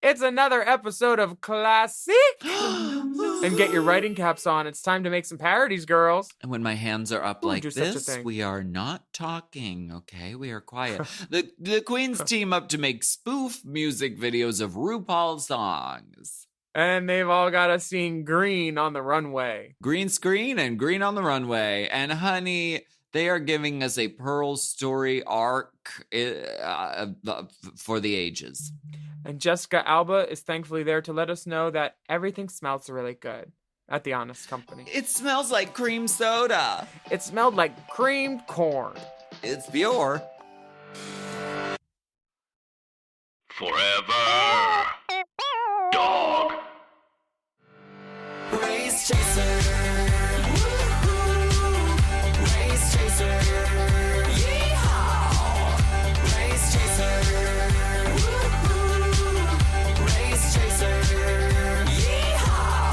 It's another episode of Classic. And get your writing caps on. It's time to make some parodies, girls. And when my hands are up like this, we are not talking, okay? We are quiet. The queens team up to make spoof music videos of RuPaul songs. And they've all got us seeing green on the runway. Green screen and green on the runway. And honey, they are giving us a Pearl story arc for the ages. And Jessica Alba is thankfully there to let us know that everything smells really good at the Honest Company. It smells like cream soda. It smelled like creamed corn. It's pure. Forever. Dog. Race chaser. Race chaser. Yeehaw. Race chaser. Race chaser. Yeehaw.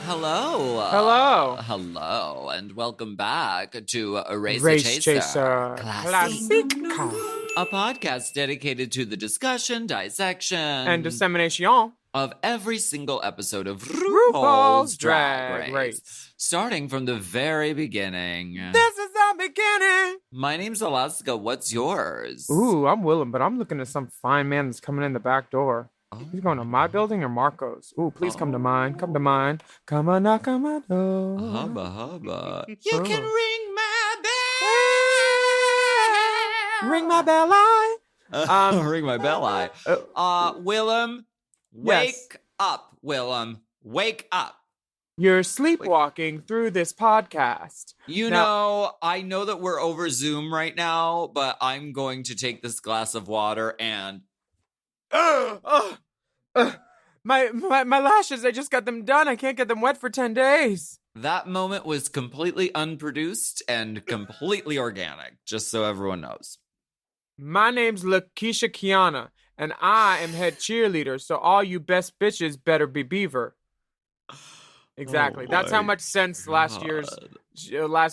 Hello. Hello, and welcome back to Race Chaser. Classic. A podcast dedicated to the discussion, dissection, And dissemination of every single episode of RuPaul's RuPaul's Drag Race. Starting from the very beginning. This is the beginning. My name's Alaska. What's yours? Ooh, I'm Willam, but I'm looking at some fine man that's coming in the back door. Oh. He's going to my building or Marco's? Ooh, please come to mine. Come to mine. Come on, knock on my door. Hubba. You You can ring my bell. Ring my bell, Ring my bell eye. Willam, wake up, Willam. Wake up. You're sleepwalking through this podcast. I know that we're over Zoom right now, but I'm going to take this glass of water and... My lashes, I just got them done. I can't get them wet for 10 days. That moment was completely unproduced and completely organic, just so everyone knows. My name's Lakeisha Kiana, and I am head cheerleader, so all you best bitches better be Beaver. Exactly. Oh, That's how my much sense last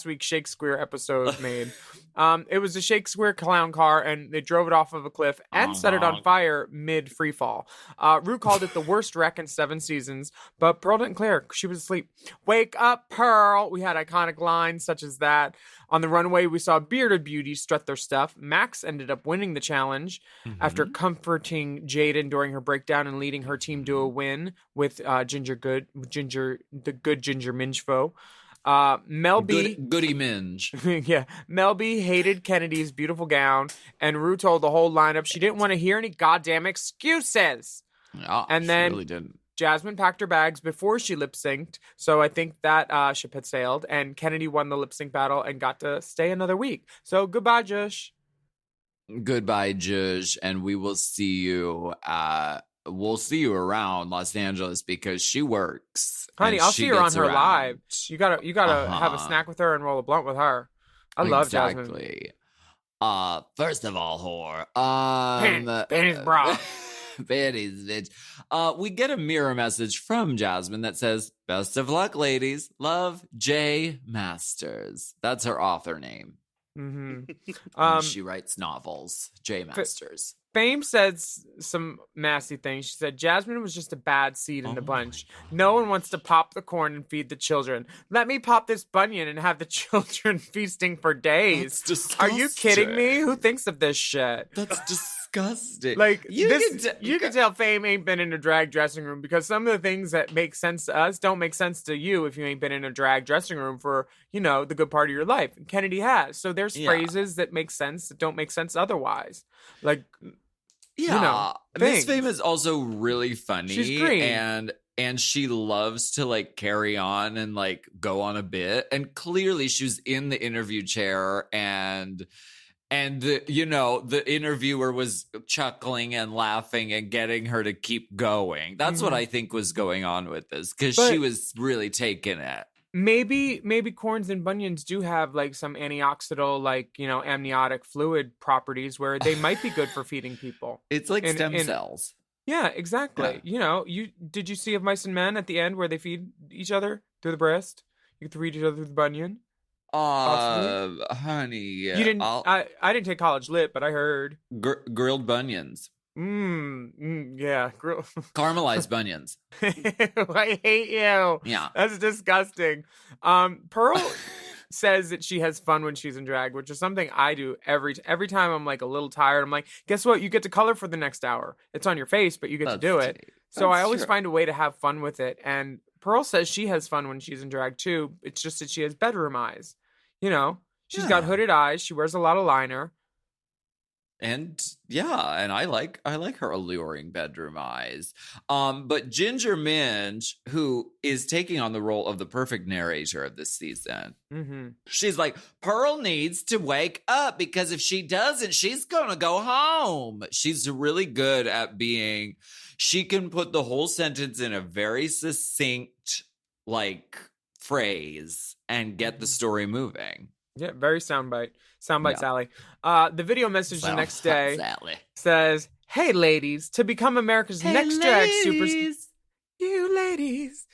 week's Shakespeare episode made. It was a Shakespeare clown car, and they drove it off of a cliff and set it on fire mid free fall. Rue called it the worst wreck in 7 seasons, but Pearl didn't care. She was asleep. Wake up, Pearl. We had iconic lines such as that. On the runway, we saw bearded beauties strut their stuff. Max ended up winning the challenge after comforting Jaden during her breakdown and leading her team to a win with the good Ginger Minjfo. Mel B. Goody Minge. Yeah. Mel B hated Kennedy's beautiful gown, and Rue told the whole lineup she didn't want to hear any goddamn excuses. Yeah, and then really didn't. Jasmine packed her bags before she lip synced, so I think that ship had sailed, and Kennedy won the lip sync battle and got to stay another week. So goodbye, Jush. Goodbye, Jush, and we will see you we'll see you around Los Angeles because she works. Honey, I'll see her on her live. You gotta have a snack with her and roll a blunt with her. I love Jasmine. Exactly. First of all, whore. Panties bra. Panties, bitch. We get a mirror message from Jasmine that says, "Best of luck, ladies. Love, J. Masters." That's her author name. Mm-hmm. She writes novels. J. Masters. Fame said some nasty things. She said, Jasmine was just a bad seed in the bunch. No one wants to pop the corn and feed the children. Let me pop this bunion and have the children feasting for days. That's Are you kidding me? Who thinks of this shit? That's disgusting. Like, you can tell Fame ain't been in a drag dressing room because some of the things that make sense to us don't make sense to you if you ain't been in a drag dressing room for, the good part of your life. Kennedy has. So there's phrases that make sense that don't make sense otherwise. Like... Yeah, Miss Fame is also really funny. She's great. And she loves to carry on and go on a bit. And clearly she's in the interview chair and the interviewer was chuckling and laughing and getting her to keep going. That's what I think was going on with this because she was really taking it. Maybe corns and bunions do have some antioxidant, amniotic fluid properties where they might be good for feeding people. It's like stem cells. Yeah, exactly. Yeah. Did you see of Mice and Men at the end where they feed each other through the breast? You get to feed each other through the bunion. Honey, you didn't. I didn't take college lit, but I heard grilled bunions. Yeah. Caramelized bunions. I hate you. Yeah. That's disgusting. Pearl says that she has fun when she's in drag, which is something I do every time I'm like a little tired. I'm like, guess what? You get to color for the next hour. It's on your face, but you get to do it. So I always find a way to have fun with it. And Pearl says she has fun when she's in drag too. It's just that she has bedroom eyes. You know, she's got hooded eyes. She wears a lot of liner. And yeah, and I like her alluring bedroom eyes. But Ginger Minge, who is taking on the role of the perfect narrator of this season, she's like, Pearl needs to wake up because if she doesn't, she's gonna go home. She's really good at being. She can put the whole sentence in a very succinct like phrase and get the story moving. Yeah, very soundbite. Soundbite Sally. The video message the next day says, "Hey ladies, to become America's next drag superstar, you ladies,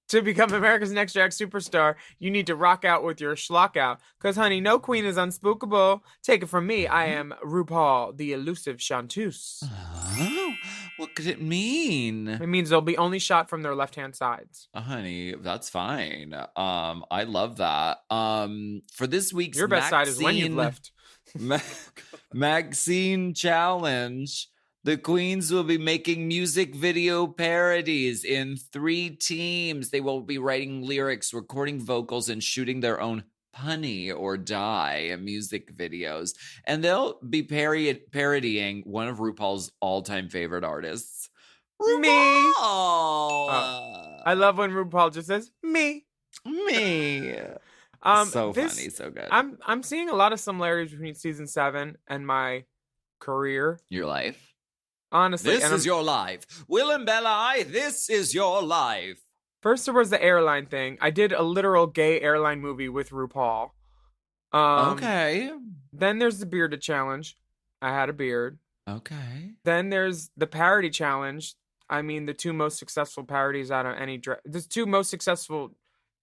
to become America's next drag superstar, you need to rock out with your schlock out. Cause honey, no queen is unspookable. Take it from me, I am RuPaul, the elusive chanteuse." Oh, what could it mean? It means they'll be only shot from their left-hand sides. Honey, that's fine. I love that. For this week's your best side is when you've left. Maxine Challenge, the queens will be making music video parodies in 3 teams. They will be writing lyrics, recording vocals, and shooting their own punny or die music videos. And they'll be parodying one of RuPaul's all-time favorite artists, RuPaul. Me. I love when RuPaul just says, me. So funny, so good. I'm seeing a lot of similarities between season 7 and my career. Your life? Honestly. This is your life. Willam Belli, this is your life. First, there was the airline thing. I did a literal gay airline movie with RuPaul. Okay. Then there's the bearded challenge. I had a beard. Okay. Then there's the parody challenge. I mean, the 2 most successful parodies out of any the 2 most successful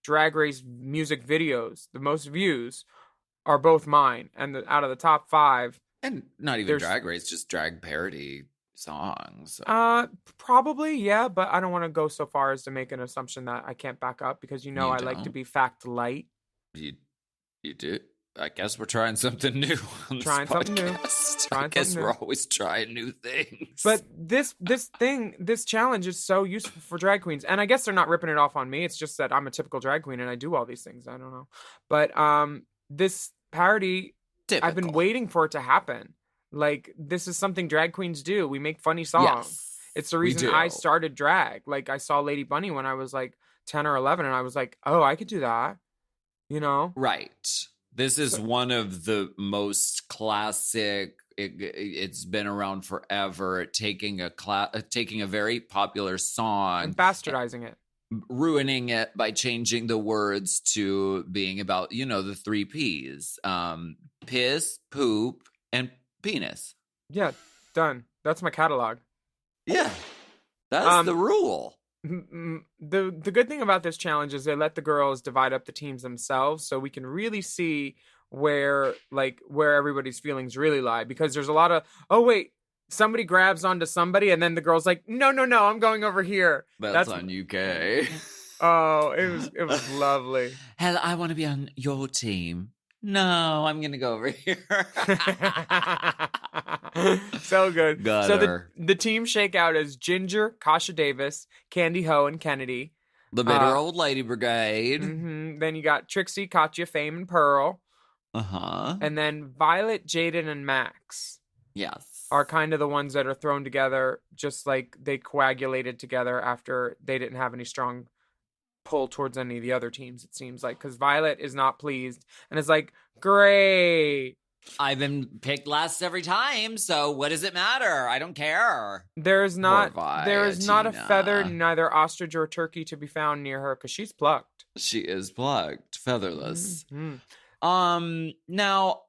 Drag Race music videos, the most views, are both mine. And out of the top 5, and not even Drag Race, just drag parody songs. Probably, yeah, but I don't want to go so far as to make an assumption that I can't back up because I like to be fact light. You do. I guess we're trying something new on this podcast. I guess we're always trying new things. But this challenge is so useful for drag queens, and I guess they're not ripping it off on me. It's just that I'm a typical drag queen and I do all these things. I don't know, but this parody, I've been waiting for it to happen. Like, this is something drag queens do. We make funny songs. Yes, it's the reason I started drag. Like, I saw Lady Bunny when I was like 10 or 11, and I was like, oh, I could do that. You know? Right. This is one of the most classic. It's been around forever. Taking a very popular song and bastardizing it, ruining it by changing the words to being about the 3 P's: piss, poop, and penis. Yeah, done. That's my catalog. Yeah, that's the rule. The good thing about this challenge is they let the girls divide up the teams themselves, so we can really see where everybody's feelings really lie. Because there's a lot of, oh wait, somebody grabs onto somebody, and then the girl's like, no, I'm going over here. That's on UK. Oh, it was lovely. Hell, I want to be on your team. No, I'm gonna go over here. So good. Got so her. The team shakeout is Ginger, Kasha Davis, Candy Ho, and Kennedy. The Bitter Old Lady Brigade. Then you got Trixie, Katya, Fame, and Pearl. And then Violet, Jaden, and Max. Yes. Are kind of the ones that are thrown together, just like they coagulated together after they didn't have any strong pull towards any of the other teams, it seems like, because Violet is not pleased and is like, great, I've been picked last every time, so what does it matter? I don't care. There is not a feather, neither ostrich or turkey, to be found near her because she's plucked. She is plucked, featherless. Now,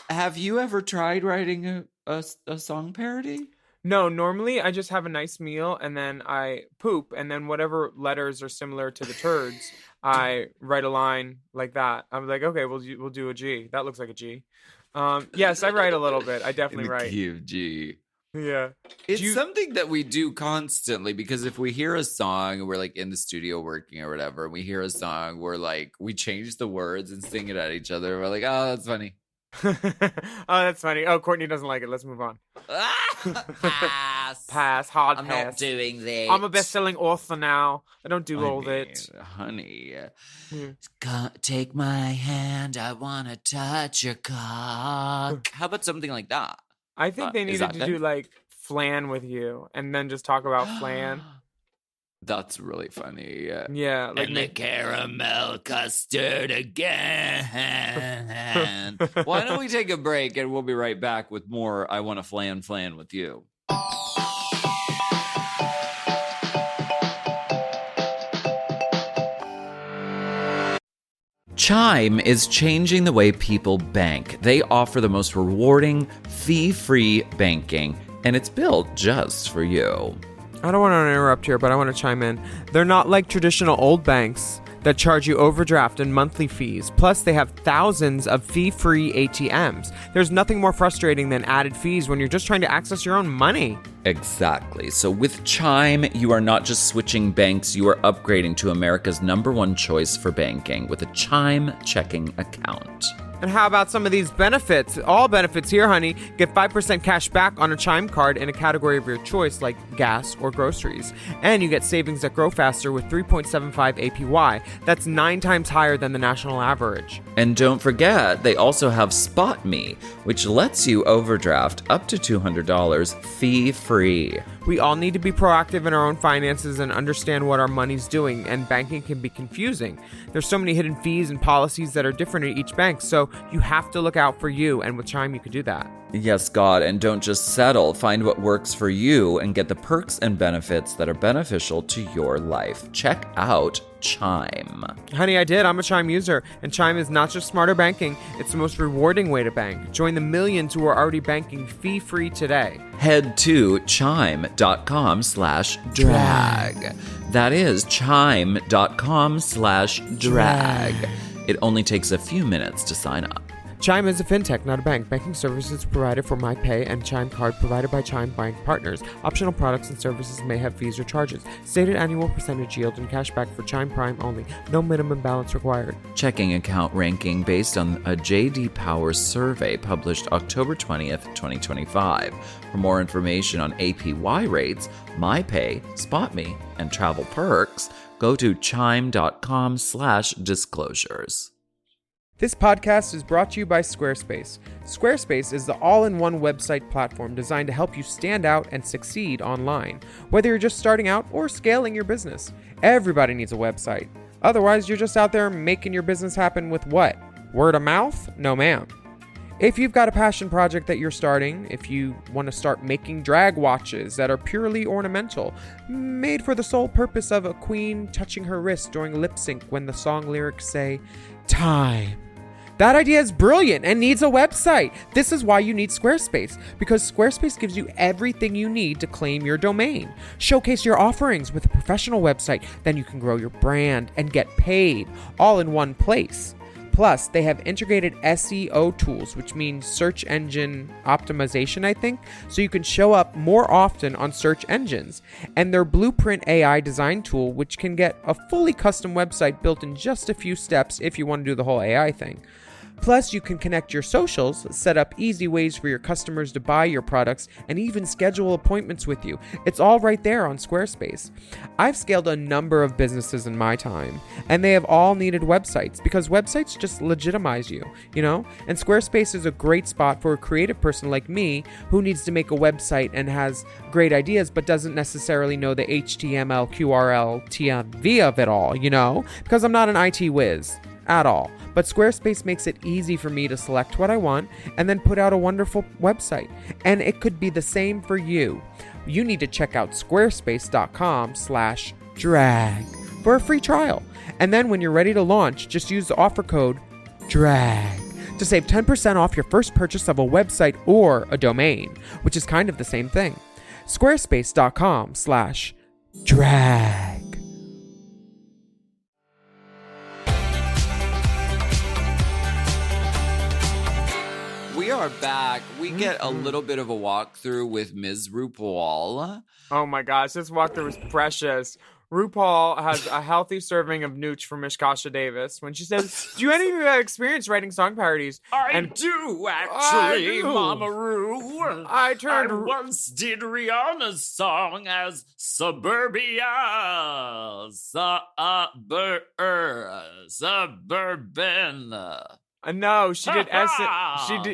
have you ever tried writing a song parody? No, normally I just have a nice meal and then I poop, and then whatever letters are similar to the turds, I write a line like that. I'm like, okay, we'll do a G. That looks like a G. Yes, I write a little bit. I In definitely the write. key of G. Yeah. It's something that we do constantly because if we hear a song and we're like in the studio working or whatever, and we hear a song, we're like, we change the words and sing it at each other. We're like, oh, that's funny. Oh, that's funny. Oh, Courtney doesn't like it. Let's move on. Pass. Pass. Hard I'm pass. not doing this. I'm a best-selling author now. I don't do all that. Honey, Hmm. take my hand. I want to touch your cock. How about something like that? I think they is needed that to good? do like flan with you, and then just talk about flan. That's really funny. Yeah, like And the caramel custard again. Why don't we take a break and we'll be right back with more I Want to Flan with you. Chime is changing the way people bank. They offer the most rewarding, fee-free banking, and it's built just for you. I don't want to interrupt here, but I want to chime in. They're not like traditional old banks that charge you overdraft and monthly fees. Plus, they have thousands of fee-free ATMs. There's nothing more frustrating than added fees when you're just trying to access your own money. Exactly. So with Chime, you are not just switching banks, you are upgrading to America's #1 choice for banking with a Chime checking account. And how about some of these benefits? All benefits here, honey. Get 5% cash back on a Chime card in a category of your choice, like gas or groceries. And you get savings that grow faster with 3.75 APY. That's 9 times higher than the national average. And don't forget, they also have Spot Me, which lets you overdraft up to $200 fee-free. We all need to be proactive in our own finances and understand what our money's doing, and banking can be confusing. There's so many hidden fees and policies that are different at each bank, so you have to look out for you, and with Chime you can do that. Yes, God, and don't just settle. Find what works for you and get the perks and benefits that are beneficial to your life. Check out Chime. Honey, I did. I'm a Chime user, and Chime is not just smarter banking, it's the most rewarding way to bank. Join the millions who are already banking fee-free today. Head to chime.com/drag. That is chime.com/drag. It only takes a few minutes to sign up. Chime is a fintech, not a bank. Banking services provided for MyPay and Chime Card provided by Chime Bank Partners. Optional products and services may have fees or charges. Stated annual percentage yield and cashback for Chime Prime only. No minimum balance required. Checking account ranking based on a J.D. Power survey published October 20th, 2025. For more information on APY rates, MyPay, SpotMe, and travel perks, go to chime.com/disclosures. This podcast is brought to you by Squarespace. Squarespace is the all-in-one website platform designed to help you stand out and succeed online, whether you're just starting out or scaling your business. Everybody needs a website. Otherwise, you're just out there making your business happen with what? Word of mouth? No, ma'am. If you've got a passion project that you're starting, if you want to start making drag watches that are purely ornamental, made for the sole purpose of a queen touching her wrist during lip sync when the song lyrics say, "Time." That idea is brilliant and needs a website. This is why you need Squarespace, because Squarespace gives you everything you need to claim your domain. Showcase your offerings with a professional website, then you can grow your brand and get paid all in one place. Plus, they have integrated SEO tools, which means search engine optimization, I think, so you can show up more often on search engines. And their Blueprint AI design tool, which can get a fully custom website built in just a few steps if you want to do the whole AI thing. Plus, you can connect your socials, set up easy ways for your customers to buy your products, and even schedule appointments with you. It's all right there on Squarespace. I've scaled a number of businesses in my time, and they have all needed websites because websites just legitimize you, you know? And Squarespace is a great spot for a creative person like me who needs to make a website and has great ideas but doesn't necessarily know the HTML, QRL, TMV of it all, you know? Because I'm not an IT whiz at all. But Squarespace makes it easy for me to select what I want and then put out a wonderful website. And it could be the same for you. You need to check out squarespace.com/drag for a free trial. And then when you're ready to launch, just use the offer code DRAG to save 10% off your first purchase of a website or a domain, which is kind of the same thing. Squarespace.com/drag. We are back. We get a little bit of a walkthrough with Ms. RuPaul. Oh my gosh, this walkthrough was precious. RuPaul has a healthy serving of nooch for Miss Kasha Davis when she says, "Do any of you have experience writing song parodies?" I do, actually, I do. Mama Ru. I turned once did Rihanna's song as Suburbia. Suburban. No, she did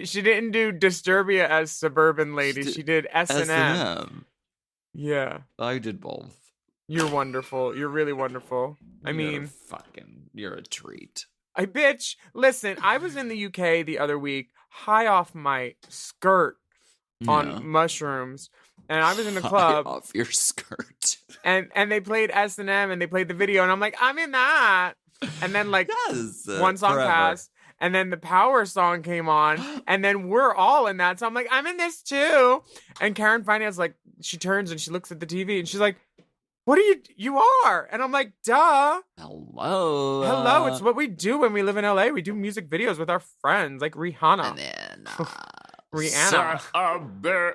she didn't do Disturbia as Suburban Lady. She did S&M. S&M. Yeah. I did both. You're wonderful. You're really wonderful. You're a treat. Bitch, listen, I was in the UK the other week, high off my skirt on mushrooms, and I was in a club. Off your skirt. And they played S&M and they played the video, and I'm like, I'm in that. And then like one song passed, and then the Power song came on, and then we're all in that. So I'm like, I'm in this too. And Karen Finance, like, she turns and she looks at the TV and she's like, "What are you are?" And I'm like, duh. Hello. It's what we do when we live in LA. We do music videos with our friends, like Rihanna. And then, Rihanna.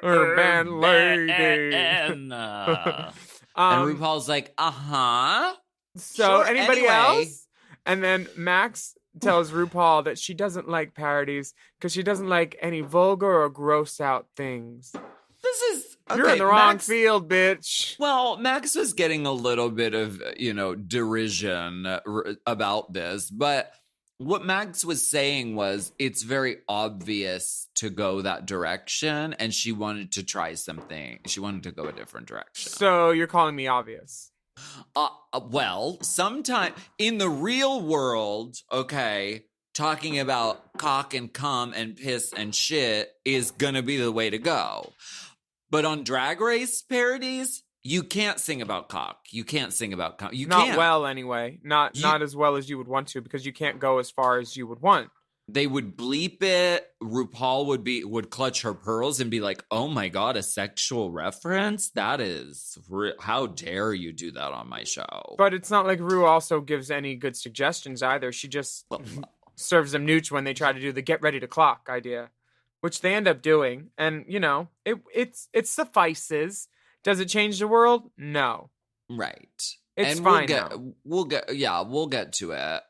Urban lady. And RuPaul's like, So Sure, anybody anyway. else? And then Max tells RuPaul that she doesn't like parodies because she doesn't like any vulgar or gross out things. This is You're in the wrong field, bitch. Well, Max was getting a little bit of, derision about this, but what Max was saying was it's very obvious to go that direction, and she wanted to try something. She wanted to go a different direction. So you're calling me obvious. Well, sometime in the real world, okay, talking about cock and cum and piss and shit is gonna be the way to go. But on Drag Race parodies, you can't sing about cock. You can't sing about cum. You Not can't. well, anyway. Not as well as you would want to, because you can't go as far as you would want. They would bleep it. RuPaul would clutch her pearls and be like, "Oh my God, a sexual reference? That is, how dare you do that on my show?" But it's not like Ru also gives any good suggestions either. She just serves them nooch when they try to do the get ready to clock idea, which they end up doing. And, it suffices. Does it change the world? No. Right. It's and fine we'll get to it.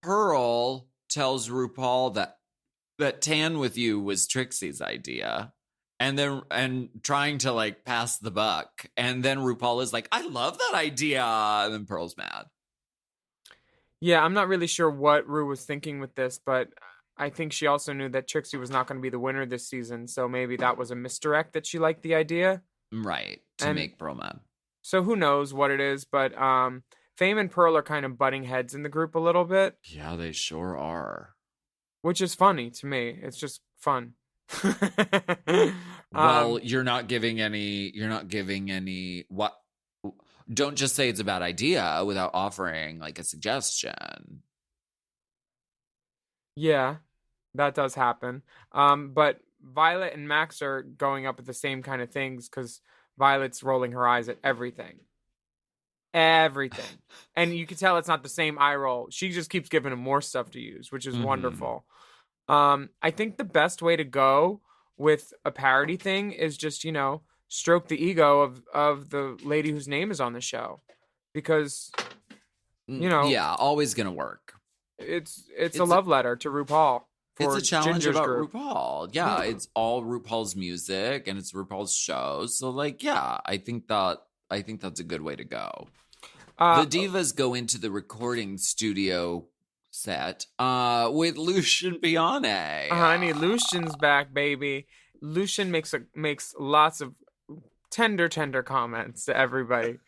Pearl tells RuPaul that tan with you was Trixie's idea. And trying to like pass the buck. And then RuPaul is like, "I love that idea." And then Pearl's mad. Yeah, I'm not really sure what Ru was thinking with this, but I think she also knew that Trixie was not going to be the winner this season, so maybe that was a misdirect that she liked the idea. Right, to make Pearl mad. So who knows what it is, but Fame and Pearl are kind of butting heads in the group a little bit. Yeah, they sure are. Which is funny to me. It's just fun. Well, you're not giving any what? Don't just say it's a bad idea without offering like a suggestion. Yeah, that does happen. But Violet and Max are going up at the same kind of things because Violet's rolling her eyes at everything. Everything. And you can tell it's not the same eye roll. She just keeps giving him more stuff to use, which is wonderful. I think the best way to go with a parody thing is just, stroke the ego of the lady whose name is on the show. Because, Yeah, always gonna work. It's a love letter to RuPaul. It's a challenge Ginger's about group. RuPaul. Yeah, it's all RuPaul's music and it's RuPaul's show. So I think that's a good way to go. The divas go into the recording studio set with Lucian Biane. Honey, Lucian's back, baby. Lucian makes lots of tender comments to everybody.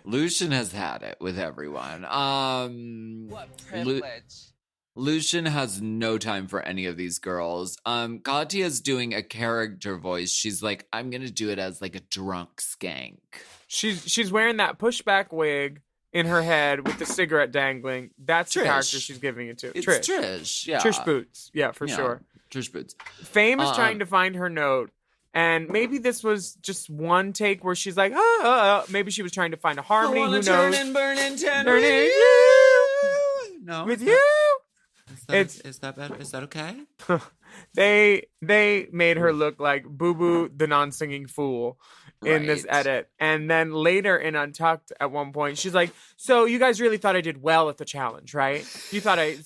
Lucian has had it with everyone. What privilege. Lucian has no time for any of these girls. Katya's doing a character voice. She's like, "I'm gonna do it as like a drunk skank." She's wearing that pushback wig in her head with the cigarette dangling. That's the character she's giving it to. It's Trish, yeah. Trish Boots, yeah, for sure. Trish Boots. Fame is trying to find her note, and maybe this was just one take where she's like, maybe she was trying to find a harmony. Who knows? Turn and burn and tender Burning you. No, with you. Is that better? Is that okay? They made her look like Boo Boo the non-singing fool in this Right. edit. And then later in Untucked at one point, she's like, so you guys really thought I did well at the challenge, right? You thought I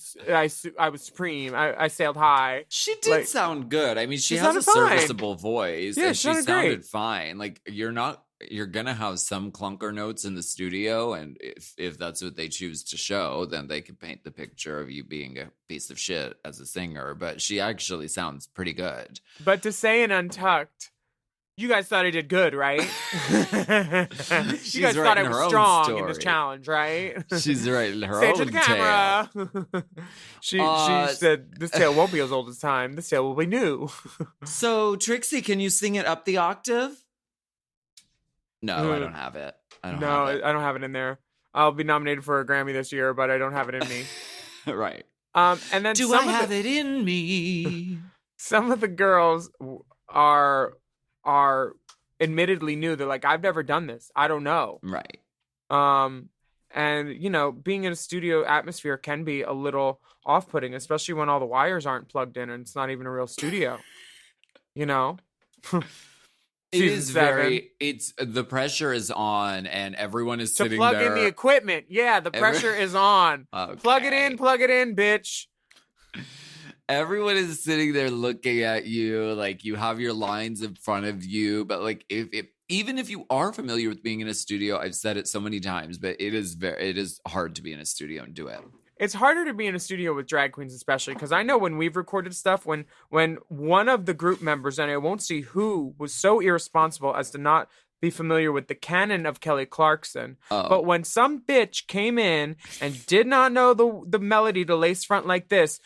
was supreme. I sailed high. She did sound good. I mean, she has a sounded fine. serviceable voice, Yeah, and she she sounded sounded great. fine. Like you're gonna have some clunker notes in the studio, and if that's what they choose to show, then they can paint the picture of you being a piece of shit as a singer. But she actually sounds pretty good. But to say in Untucked, you guys thought I did good, right? You She's guys thought I writing her was own strong in this story. challenge, right? She's writing her Say it to own the tale. camera. She said, this tale won't be as old as time. This tale will be new. So Trixie, can you sing it up the octave? No, I Mm. don't have it. I don't No, have it. I don't have it in there. I'll be nominated for a Grammy this year, but I don't have it in me. Right. And then Do I have it in me? some of the girls are admittedly new. They're like, I've never done this. I don't know. Right. And you know, being in a studio atmosphere can be a little off-putting, especially when all the wires aren't plugged in and it's not even a real studio. You know? It Season is 7. it's the pressure is on and everyone is To sitting plug there. in the equipment. Yeah, the pressure is on. Plug it in, bitch. Everyone is sitting there looking at you like you have your lines in front of you, but like if even if you are familiar with being in a studio, I've said it so many times, but it is hard to be in a studio and do it. It's harder to be in a studio with drag queens, especially because I know when we've recorded stuff, when one of the group members, and I won't see who, was so irresponsible as to not be familiar with the canon of Kelly Clarkson. Oh. But when some bitch came in and did not know the melody to Lace Front Like This,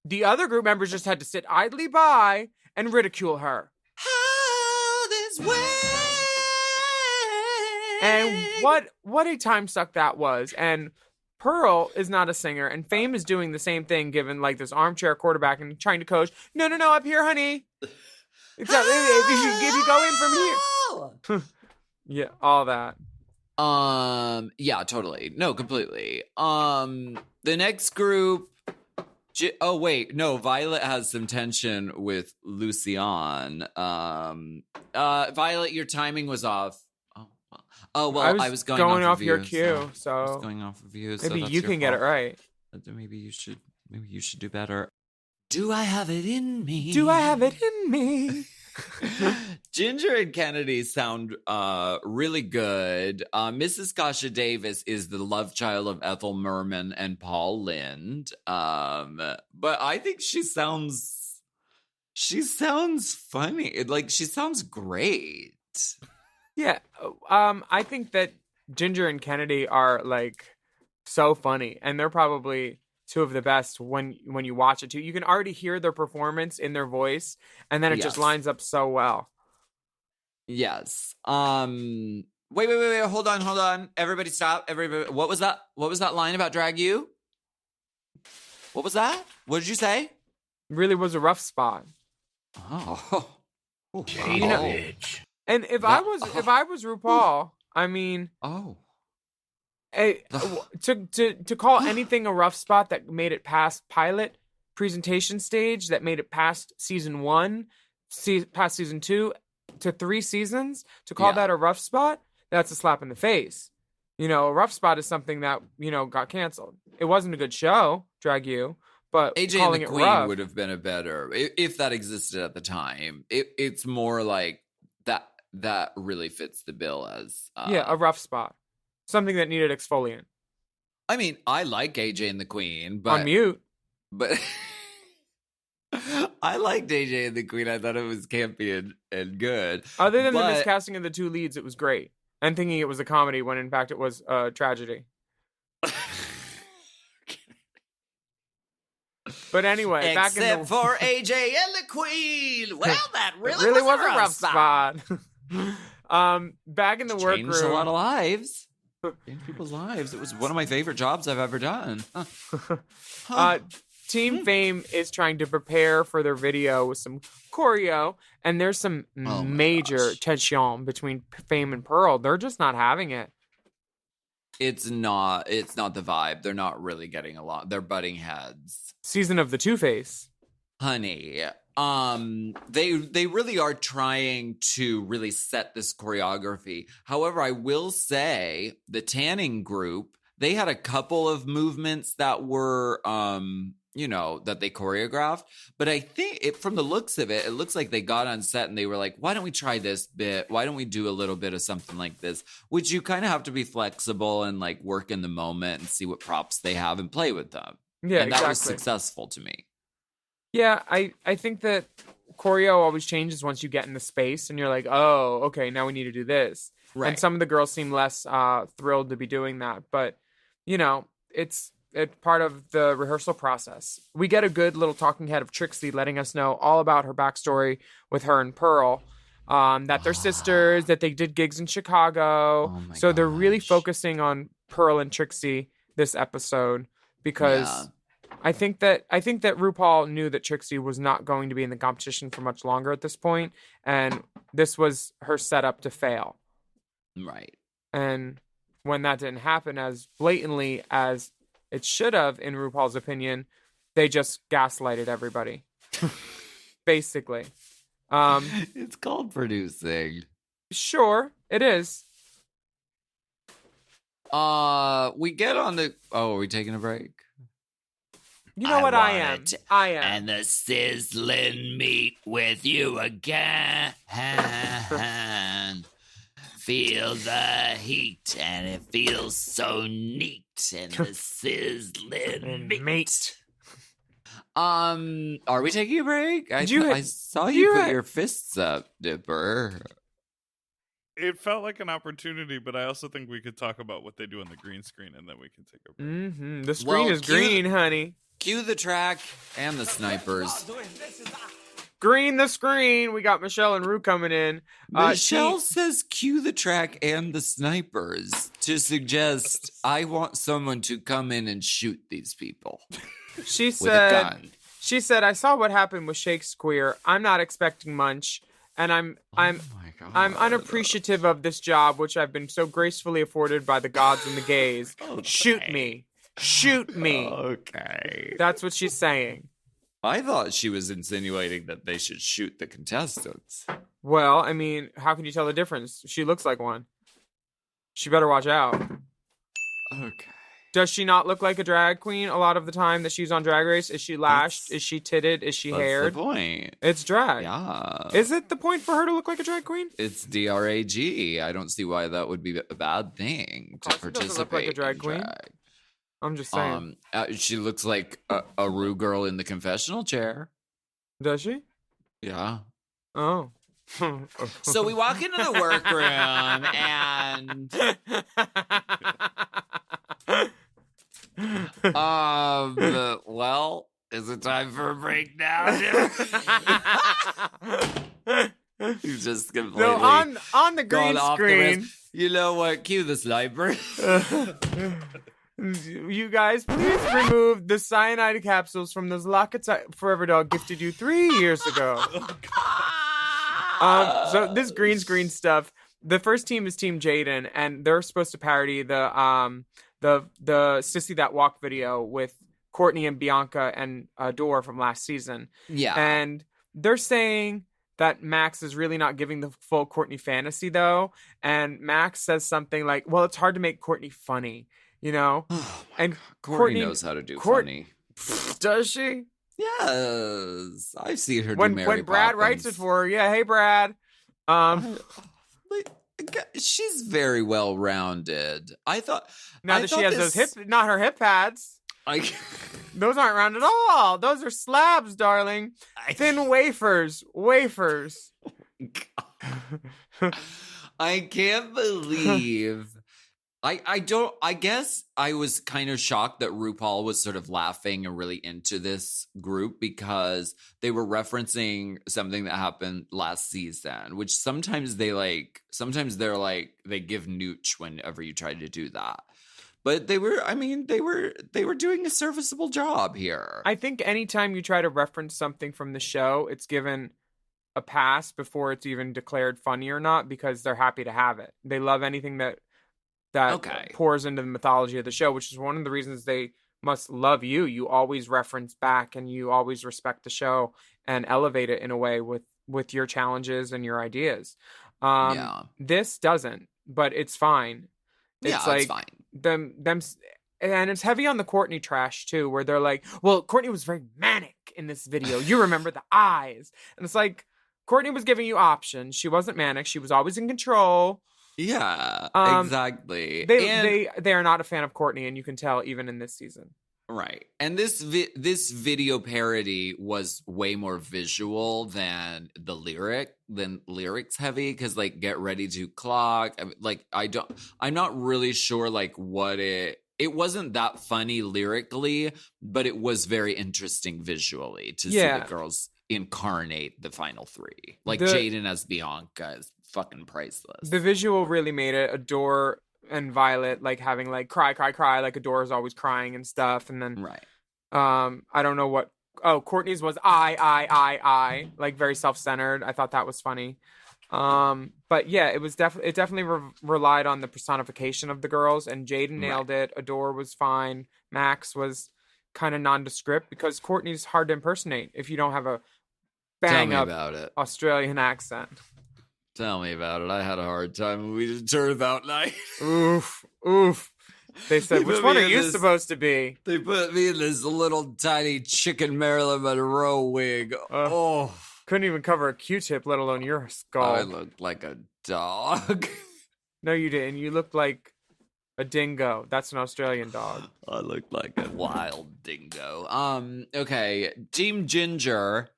the other group members just had to sit idly by and ridicule her. How this way. And what a time suck that was. And Pearl is not a singer, and Fame is doing the same thing, given like this armchair quarterback and trying to coach. No, up here, honey. If you go in from here. Yeah, all that. Yeah, totally. No, completely. The next group. Oh wait, no. Violet has some tension with Lucian. Violet, your timing was off. Oh well, I was going off of your you, cue, so I was so going off of you. So maybe that's you your can get it fault. right. Maybe you should do better. Do I have it in me? Do I have it in me? Ginger and Kennedy sound really good. Mrs. Kasha Davis is the love child of Ethel Merman and Paul Lind. But I think she sounds funny. Like she sounds great. Yeah, I think that Ginger and Kennedy are like so funny, and they're probably two of the best when you watch it too. You can already hear their performance in their voice, and then it just Yes. lines up so well. Yes. Wait. Hold on. Everybody stop. Everybody. What was that? What was that line about drag you? What was that? What did you say? Really was a rough spot. Oh. You know, and if I was RuPaul, I mean, to call anything a rough spot that made it past pilot presentation stage, that made it past season 1, past season 2 to 3 seasons, to call that a rough spot, that's a slap in the face. You know, a rough spot is something that, you know, got canceled. It wasn't a good show, Drag You, but AJ calling and the it Queen rough would have been a better if that existed at the time. It's more like that really fits the bill as a rough spot, something that needed exfoliant. I mean, I like AJ and the Queen, but On mute. But I liked AJ and the Queen. I thought it was campy and good. Other than the But- miscasting of the 2 leads, it was great. And thinking it was a comedy when in fact it was a tragedy. But anyway, back in Except the for AJ and the Queen. Well, that it really, really was was a rough spot. Back in the Changed a lot workroom. of lives. In people's lives. It was one of my favorite jobs I've ever done. Team Fame is trying to prepare for their video with some choreo, and there's some major tension between Fame and Pearl. They're just not having it. it's not the vibe. They're not really getting along. They're butting heads. Season of the Two-Face. Honey, they really are trying to really set this choreography. However, I will say the tanning group, they had a couple of movements that were that they choreographed, but I think from the looks of it, it looks like they got on set and they were like, why don't we try this bit? Why don't we do a little bit of something like this? Which you kind of have to be flexible and like work in the moment and see what props they have and play with them. Yeah, and that was exactly. successful to me. Yeah, I think that choreo always changes once you get in the space and you're like, oh, okay, now we need to do this. Right. And some of the girls seem less thrilled to be doing that. But, it's part of the rehearsal process. We get a good little talking head of Trixie letting us know all about her backstory with her and Pearl. That they're sisters, that they did gigs in Chicago. Oh my so they're really gosh. focusing on Pearl and Trixie this episode because... Yeah. I think that RuPaul knew that Trixie was not going to be in the competition for much longer at this point, and this was her setup to fail. Right. And when that didn't happen as blatantly as it should have, in RuPaul's opinion, they just gaslighted everybody. Basically. It's called producing. Sure, it is. We get on the... Oh, are we taking a break? You know what I am? want I am. And the sizzling meat with you again. Feel the heat, and it feels so neat. And the sizzling meat. Are we taking a break? I saw you put your fists up, Dipper. It felt like an opportunity, but I also think we could talk about what they do on the green screen, and then we can take a break. Mm-hmm. The screen is green, honey. Cue the track and the snipers. Green the screen. We got Michelle and Rue coming in. Michelle says cue the track and the snipers to suggest I want someone to come in and shoot these people. She with said, a gun. She said, I saw what happened with Shakespeare. I'm not expecting much. And I'm unappreciative of this job, which I've been so gracefully afforded by the gods and the gays. Okay. Shoot me. Shoot me. Okay. That's what she's saying. I thought she was insinuating that they should shoot the contestants. Well, I mean, how can you tell the difference? She looks like one. She better watch out. Okay. Does she not look like a drag queen a lot of the time that she's on Drag Race? Is she lashed? Is she titted? Is she haired? That's the point. It's drag. Yeah. Is it the point for her to look like a drag queen? It's DRAG. I don't see why that would be a bad thing to Carson participate doesn't look like a drag in queen. drag. I'm just saying. She looks like a Rue girl in the confessional chair. Does she? Yeah. Oh. So we walk into the workroom and well, is it time for a break now? He's just completely No, on the green gone off the screen. rails. You know what? Cue the sniper. You guys, please remove the cyanide capsules from those lockets Forever Dog gifted you 3 years ago. So this green screen stuff. The first team is Team Jaden, and they're supposed to parody the Sissy That Walk video with Courtney and Bianca and Dor from last season. Yeah. And they're saying that Max is really not giving the full Courtney fantasy, though. And Max says something like, well, it's hard to make Courtney funny, you know? And Courtney knows how to do funny. Does she? Yes. I've seen her do When Mary Brad Poppins. writes it for her, yeah, hey, Brad. She's very well rounded. I thought Now that she has those not her hip pads. Those aren't round at all. Those are slabs, darling. Thin wafers. I can't believe. I guess I was kind of shocked that RuPaul was sort of laughing and really into this group because they were referencing something that happened last season, which sometimes they're like, they give nooch whenever you try to do that. But they were doing a serviceable job here. I think anytime you try to reference something from the show, it's given a pass before it's even declared funny or not because they're happy to have it. They love anything that that pours into the mythology of the show, which is one of the reasons they must love you. You always reference back and you always respect the show and elevate it in a way with your challenges and your ideas. This doesn't, but it's fine. It's like it's fine. them, and it's heavy on the Courtney trash too, where they're like, well, Courtney was very manic in this video. You remember the eyes. And it's like, Courtney was giving you options. She wasn't manic. She was always in control. Yeah, exactly. They are not a fan of Courtney, and you can tell even in this season. Right. And this video parody was way more visual than lyrics heavy, because like get ready to clock. I'm not really sure like what it wasn't that funny lyrically, but it was very interesting visually to see the girls incarnate the final three. Like Jaden as Bianca is fucking priceless. The visual really made it. Adore and Violet like having like cry, like Adore is always crying and stuff. And then I don't know what Courtney's was I like very self-centered. I thought that was funny. But yeah, it definitely relied on the personification of the girls, and Jaden nailed it. Adore was fine. Max was kind of nondescript because Courtney's hard to impersonate if you don't have a bang up Australian accent. Tell me about it. I had a hard time when we did Turnabout Night. Oof. They said, which one are you supposed to be? They put me in this little tiny chicken Marilyn Monroe wig. Couldn't even cover a Q-tip, let alone your skull. I looked like a dog. No, you didn't. You looked like a dingo. That's an Australian dog. I looked like a wild dingo. Okay. Team Ginger.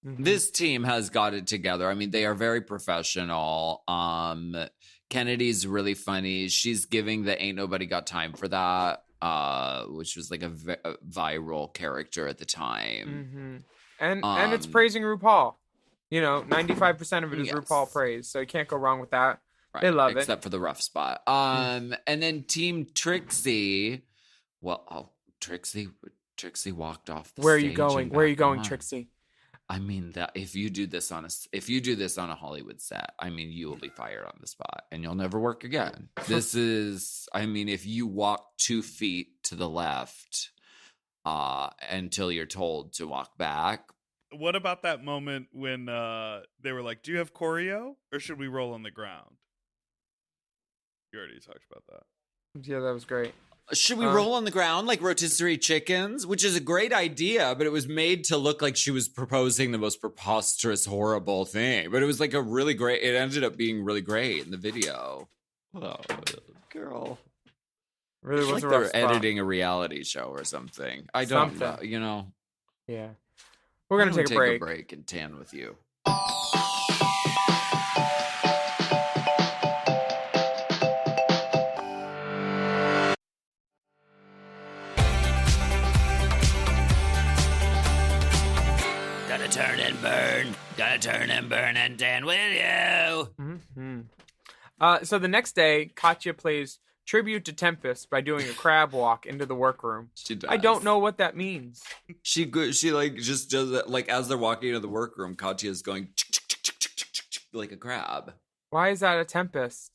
This team has got it together. I mean, they are very professional. Kennedy's really funny. She's giving the Ain't Nobody Got Time for That, which was like a viral character at the time. And it's praising RuPaul. 95% of it is RuPaul praise, so you can't go wrong with that. Right. They love except for the rough spot. And then Team Trixie. Well, Trixie walked off the stage. Where are you going? Where are you going, Trixie? I mean, that if you do this on a Hollywood set, I mean, you will be fired on the spot and you'll never work again. This is, I mean, if you walk 2 feet to the left until you're told to walk back. What about that moment when they were like, do you have choreo or should we roll on the ground? You already talked about that. Yeah, that was great. Should we roll on the ground like rotisserie chickens? Which is a great idea, but it was made to look like she was proposing the most preposterous, horrible thing. But it was like it ended up being really great in the video. Oh, girl. Really was like a rough they're spot. editing a reality show or something. I don't know, Yeah. We're going to take a break and tan with you. Gotta turn and burn and tan with you. So the next day, Katya plays tribute to Tempest by doing a crab walk into the workroom. She does. I don't know what that means. She like just does it like as they're walking into the workroom. Katya's going like a crab. Why is that a Tempest?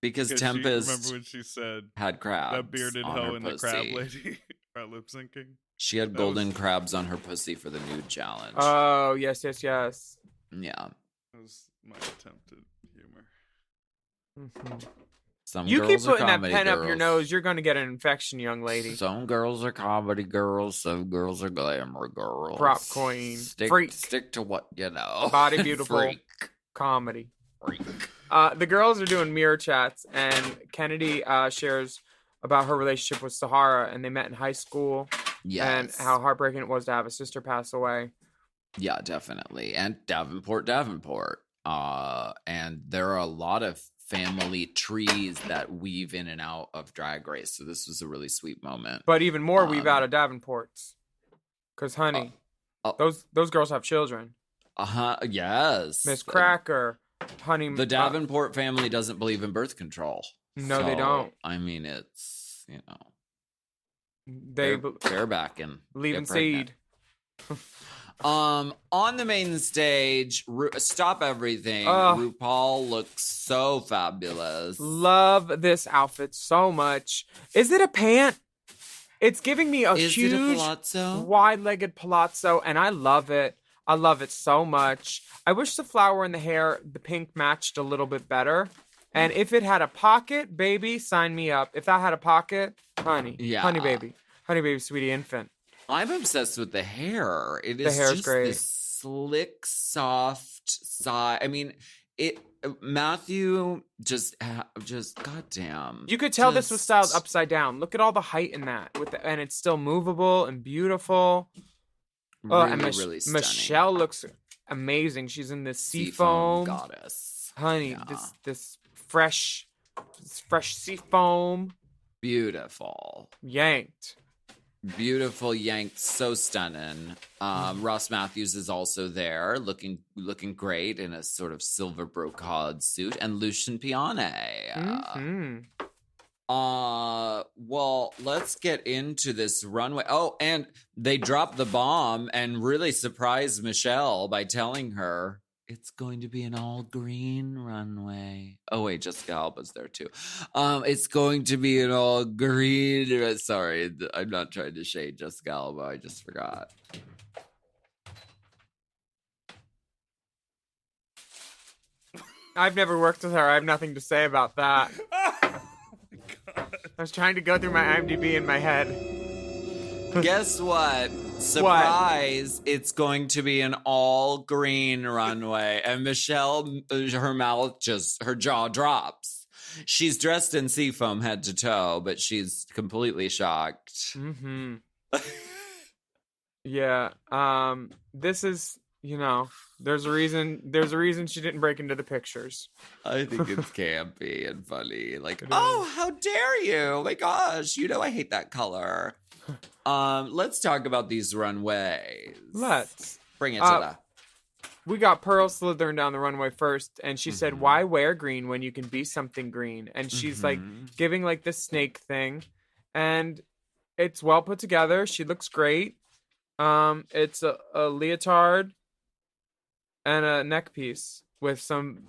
Because Tempest. Remember when she said had crabs? That bearded hoe and the crab lady are lip syncing. She had golden crabs on her pussy for the nude challenge. Oh yes. Yeah. That was my attempted humor. Some you girls keep putting are that pen girls. up your nose, you're going to get an infection, young lady. Some girls are comedy girls. Some girls are glamour girls. Prop queen. Stick to what you know. Body beautiful. Freak. Comedy. Freak. The girls are doing mirror chats, and Kennedy shares about her relationship with Sahara, and they met in high school. Yes. And how heartbreaking it was to have a sister pass away. Yeah, definitely. And Davenport. And there are a lot of family trees that weave in and out of Drag Race. So this was a really sweet moment. But even more weave out of Davenport's. Because, honey, those girls have children. Yes. Miss Cracker, honey. The Davenport family doesn't believe in birth control. No, they don't. I mean, it's, they're backing. Leaving seed. On the main stage, Stop Everything. Ugh. RuPaul looks so fabulous. Love this outfit so much. Is it a pant? It's giving me a Is it a huge palazzo? wide-legged palazzo, and I love it. I love it so much. I wish the flower in the hair, the pink, matched a little bit better. And if it had a pocket, baby, sign me up. If that had a pocket, honey. Yeah. Honey baby. Honey baby, sweetie infant. I'm obsessed with the hair. It The is hair's just great. this slick, soft side. I mean, Matthew just goddamn. You could tell this was Just- styled upside down. Look at all the height in that. And it's still movable and beautiful. Really, And really stunning. Michelle looks amazing. She's in this seafoam. goddess. Honey, Yeah. this fresh seafoam Beautiful. yanked. Beautiful, yanked, so stunning. Ross Matthews is also there, looking great in a sort of silver brocade suit, and Lucian Piane. Mhm. Well, let's get into this runway. Oh, and they dropped the bomb and really surprised Michelle by telling her it's going to be an all green runway. Oh wait, Jessica Alba's there too. It's going to be an all green. Sorry, I'm not trying to shade Jessica Alba. I just forgot. I've never worked with her. I have nothing to say about that. I was trying to go through my IMDb in my head. Guess what? Surprise! It's going to be an all green runway, and Michelle, her jaw drops. She's dressed in seafoam head to toe, but she's completely shocked. Mm-hmm. Yeah. This is, there's a reason she didn't break into the pictures. I think it's campy and funny. Like, It oh, how dare you? Oh my gosh, I hate that color. Let's talk about these runways. Let's. Bring it to the. We got Pearl slithering down the runway first, and she said, "Why wear green when you can be something green?" And she's like giving like this snake thing, and it's well put together. She looks great. It's a leotard and a neck piece with some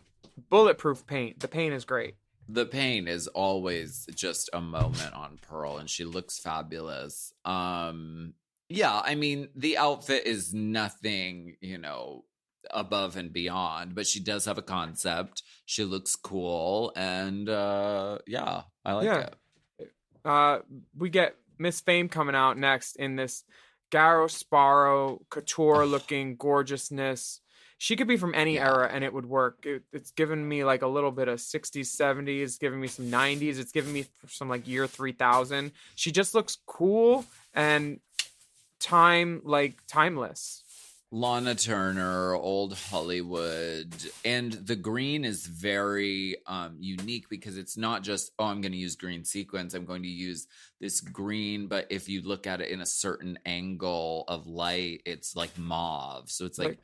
bulletproof paint. The paint is great. The paint is always just a moment on Pearl, and she looks fabulous. Yeah, I mean, the outfit is nothing, above and beyond, but she does have a concept. She looks cool, and yeah, I like it. We get Miss Fame coming out next in this Garo Sparrow couture looking gorgeousness. She could be from any era and it would work. It's given me like a little bit of 60s, 70s. It's giving me some 90s. It's giving me some like year 3000. She just looks cool and timeless. Lana Turner, old Hollywood, and the green is very unique because it's not just, I'm going to use green sequins. I'm going to use this green, but if you look at it in a certain angle of light, it's like mauve. So it's like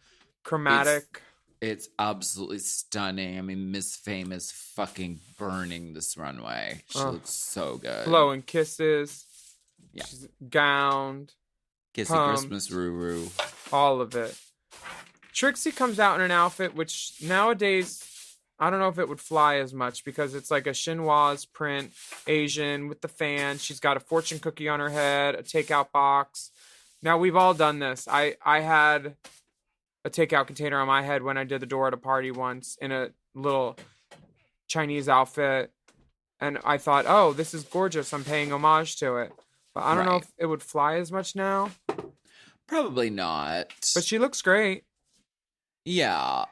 chromatic. It's absolutely stunning. I mean, Miss Fame is fucking burning this runway. She looks so good. Blowing kisses. Yeah. She's gowned. Kissy pumped. Christmas Ruru. All of it. Trixie comes out in an outfit which nowadays, I don't know if it would fly as much because it's like a chinoise print, Asian with the fan. She's got a fortune cookie on her head, a takeout box. Now, we've all done this. I had a takeout container on my head when I did the door at a party once in a little Chinese outfit. And I thought, oh, this is gorgeous. I'm paying homage to it. But I don't know if it would fly as much now. Probably not. But she looks great. Yeah.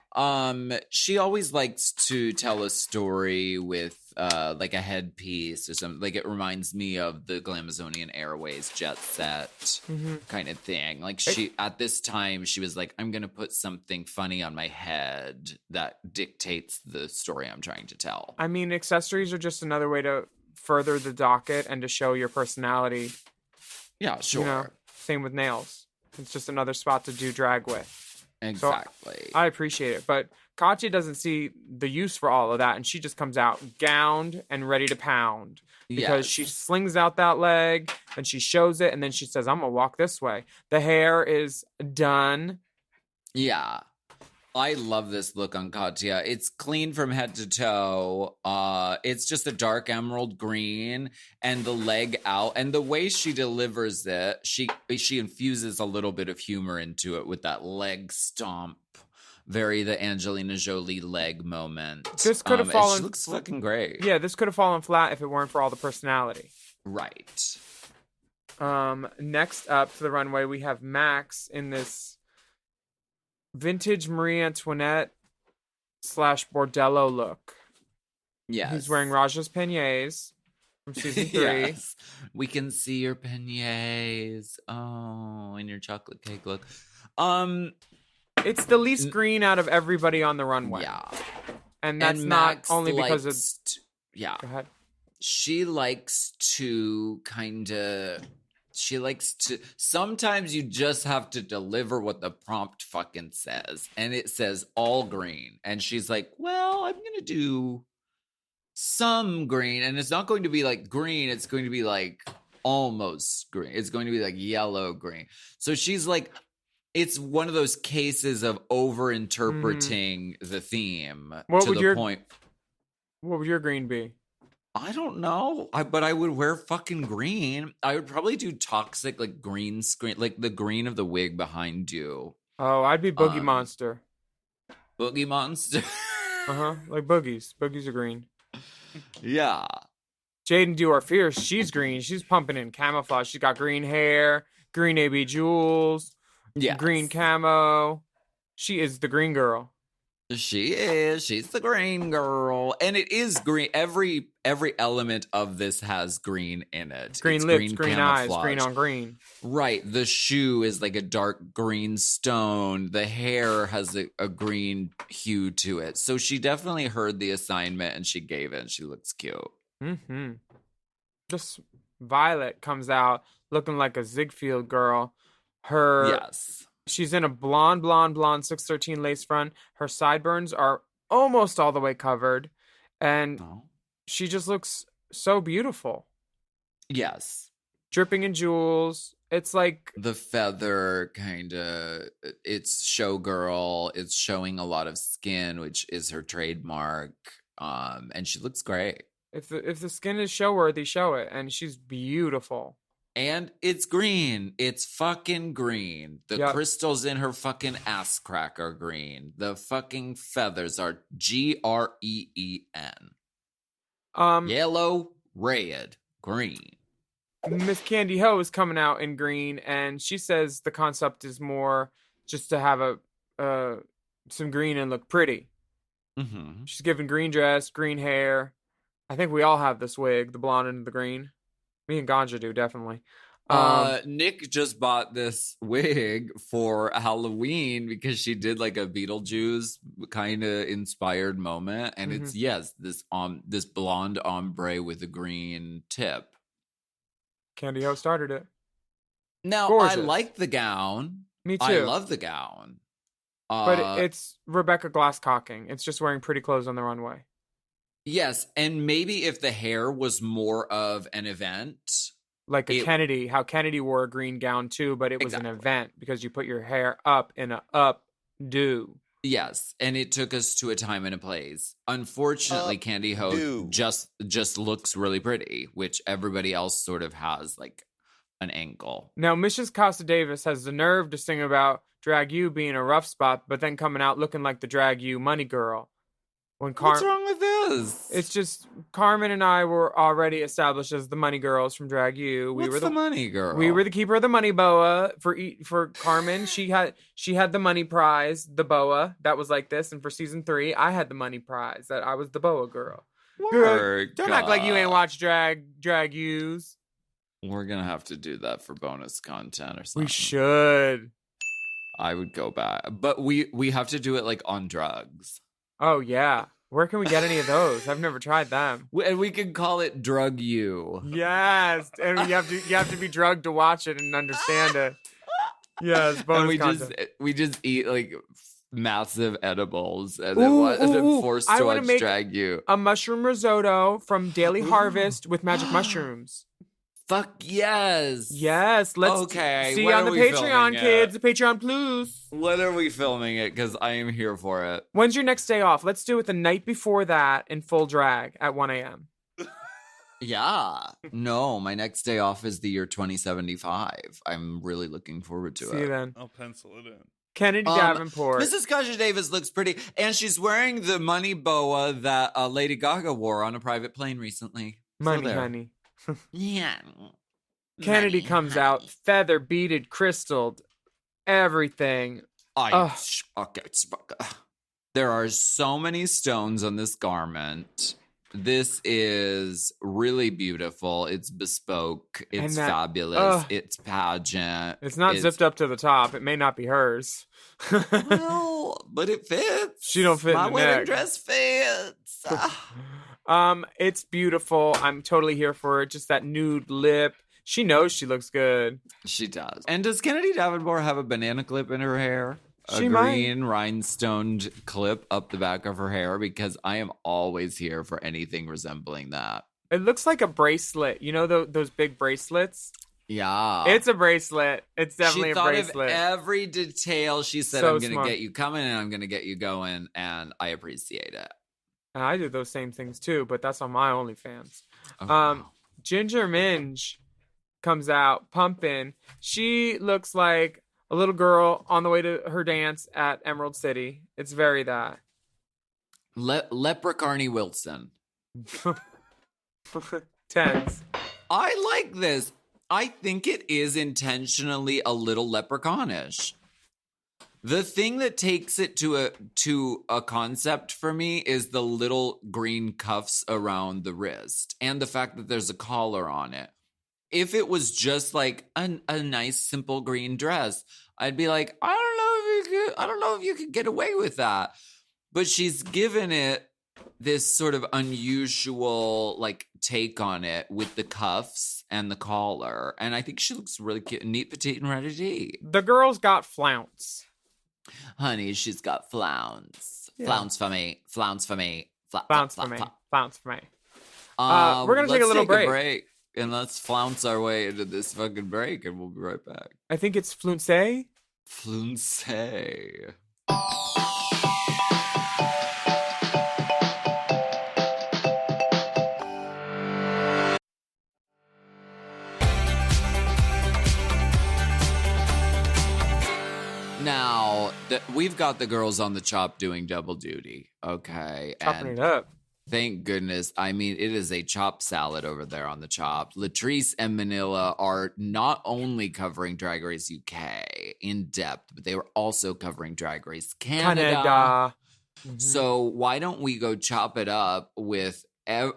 She always likes to tell a story with like a headpiece or something. Like, it reminds me of the Glamazonian Airways jet set kind of thing. Like, she at this time she was like, I'm gonna put something funny on my head that dictates the story I'm trying to tell. I mean, accessories are just another way to further the docket and to show your personality. Yeah, sure. Same with nails. It's just another spot to do drag with. Exactly. So I appreciate it. But Katya doesn't see the use for all of that, and she just comes out gowned and ready to pound. Because she slings out that leg, and she shows it, and then she says, I'm going to walk this way. The hair is done. Yeah. I love this look on Katya. It's clean from head to toe. It's just a dark emerald green and the leg out. And the way she delivers it, she infuses a little bit of humor into it with that leg stomp. Very the Angelina Jolie leg moment. This could have fallen. She looks fucking great. Yeah, this could have fallen flat if it weren't for all the personality. Right. Next up to the runway, we have Max in this vintage Marie Antoinette / Bordello look. Yes. He's wearing Raja's peignets from season 3. Yes. We can see your beignets. Oh, and your chocolate cake look. It's the least green out of everybody on the runway. Yeah. And that's And not Max only because of... yeah. Go ahead. She likes to sometimes you just have to deliver what the prompt fucking says. And it says all green. And she's like, well, I'm going to do some green. And it's not going to be like green. It's going to be like almost green. It's going to be like yellow green. So she's like, it's one of those cases of over-interpreting the theme to the point. What would your green be? I don't know, but I would wear fucking green. I would probably do toxic, like green screen, like the green of the wig behind you. Oh, I'd be Boogie Monster. Boogie Monster. Like boogies. Boogies are green. Yeah. Jaden Dior Fierce, she's green. She's pumping in camouflage. She's got green hair, green AB jewels, green camo. She is the green girl. She is. She's the green girl. And it is green. Every element of this has green in it. Green it's lips, green camouflage. eyes, green on green. Right. The shoe is like a dark green stone. The hair has a green hue to it. So she definitely heard the assignment and she gave it and she looks cute. Mm-hmm. Just Violet comes out looking like a Ziegfeld girl. She's in a blonde 613 lace front. Her sideburns are almost all the way covered. And she just looks so beautiful. Yes. Dripping in jewels. It's like... the feather kind of... it's showgirl. It's showing a lot of skin, which is her trademark. And she looks great. If the skin is show-worthy, show it. And she's beautiful. And it's green. It's fucking green. The crystals in her fucking ass crack are green. The fucking feathers are green. Yellow, red, green. Miss Candy Ho is coming out in green, and she says the concept is more just to have some green and look pretty. Mm-hmm. She's giving green dress, green hair. I think we all have this wig, the blonde and the green. Me and Ganja do, definitely. Nick just bought this wig for Halloween because she did like a Beetlejuice kind of inspired moment. And it's, this blonde ombre with a green tip. Candy Ho started it. Now, gorgeous. I like the gown. Me too. I love the gown. But it's Rebecca Glasscocking. It's just wearing pretty clothes on the runway. Yes, and maybe if the hair was more of an event. Like Kennedy, how Kennedy wore a green gown too, but it was an event because you put your hair up in a updo. Yes, and it took us to a time and a place. Unfortunately, Candy Ho just looks really pretty, which everybody else sort of has like an ankle. Now, Mrs. Costa Davis has the nerve to sing about Drag U being a rough spot, but then coming out looking like the Drag U money girl. What's wrong with this? It's just Carmen and I were already established as the money girls from Drag U. We were the money girl. We were the keeper of the money boa for Carmen. She had the money prize, the boa that was like this, and for season 3, I had the money prize that I was the boa girl. Don't act like you ain't watched Drag U's. We're gonna have to do that for bonus content or something. We should. I would go back, but we have to do it like on drugs. Oh, yeah. Where can we get any of those? I've never tried them. And we can call it Drug You. Yes. And you have to be drugged to watch it and understand it. Yes, bonus content. We just eat like massive edibles and then forced to watch Drag You. A mushroom risotto from Daily Harvest with magic mushrooms. Fuck yes. Yes, let's Okay, see you when on the are we Patreon, filming it? kids. The Patreon Plus. When are we filming it? Because I am here for it. When's your next day off? Let's do it the night before that in full drag at 1 a.m. Yeah. No, my next day off is the year 2075. I'm really looking forward to See it. you then. I'll pencil it in. Kennedy Davenport. Mrs. Kasha Davis looks pretty, and she's wearing the money boa that Lady Gaga wore on a private plane recently. Money, So there. honey. Yeah. Kennedy Money, comes honey. out, feather beaded, crystalled, everything. Ugh. There are so many stones on this garment. This is really beautiful. It's bespoke. It's And that- fabulous. ugh. It's pageant. It's not zipped up to the top. It may not be hers. Well, but it fits. She don't fit in My the wedding neck. dress fits. It's beautiful. I'm totally here for it. Just that nude lip. She knows she looks good. She does. And does Kennedy Davenport have a banana clip in her hair? She a might. green rhinestoned clip up the back of her hair? Because I am always here for anything resembling that. It looks like a bracelet. You know those big bracelets? Yeah. It's a bracelet. It's definitely she a thought bracelet. of every detail. She said, So I'm going to smart. get you coming and I'm going to get you going. And I appreciate it. And I do those same things too, but that's on my OnlyFans. Oh, wow. Ginger Minge comes out pumping. She looks like a little girl on the way to her dance at Emerald City. It's very that. Leprechaun Wilson. Tense. I like this. I think it is intentionally a little leprechaunish. The thing that takes it to a concept for me is the little green cuffs around the wrist and the fact that there's a collar on it. If it was just like a nice simple green dress, I'd be like, I don't know if you could get away with that. But she's given it this sort of unusual like take on it with the cuffs and the collar, and I think she looks really cute, neat, petite, and ready to eat. The girl's got flounce. Honey, she's got flounce. Yeah. Flounce for me. Flounce for me. Flounce for me. Flounce for me. We're gonna take a little break. And let's flounce our way into this fucking break, and we'll be right back. I think it's flounce. Flounce. Now, we've got the girls on the chop doing double duty, okay? Chopping And it up. thank goodness. I mean, it is a chop salad over there on the chop. Latrice and Manila are not only covering Drag Race UK in depth, but they were also covering Drag Race Canada. Mhm. So why don't we go chop it up with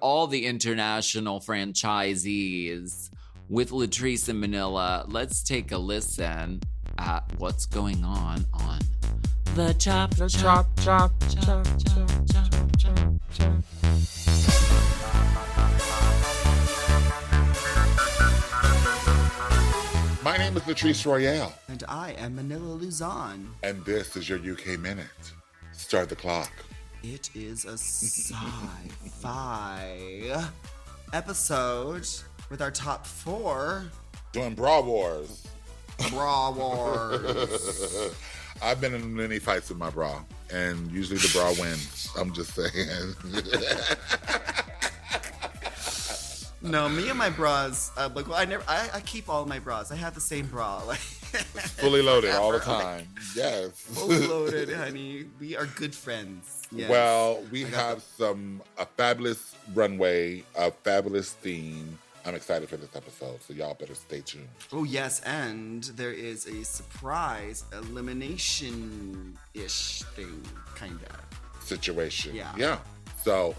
all the international franchisees with Latrice and Manila? Let's take a listen at what's going on the chop. The chop, chop, chop, chop, chop, chop, chop. My name is Latrice Royale, And I am Manila Luzon. and this is your UK Minute. Start the clock. It is a sci-fi episode with our top 4 Doing Bra Wars. Bra Wars. I've been in many fights with my bra, and usually the bra wins. I'm just saying. No, me and my bras. I keep all of my bras. I have the same bra. Like Fully loaded all the Forever. time. Yes. fully loaded, honey. We are good friends. Yes. Well, we have a fabulous runway, a fabulous theme. I'm excited for this episode, so y'all better stay tuned. Oh yes, and there is a surprise elimination-ish thing, kinda. Situation. Yeah. So,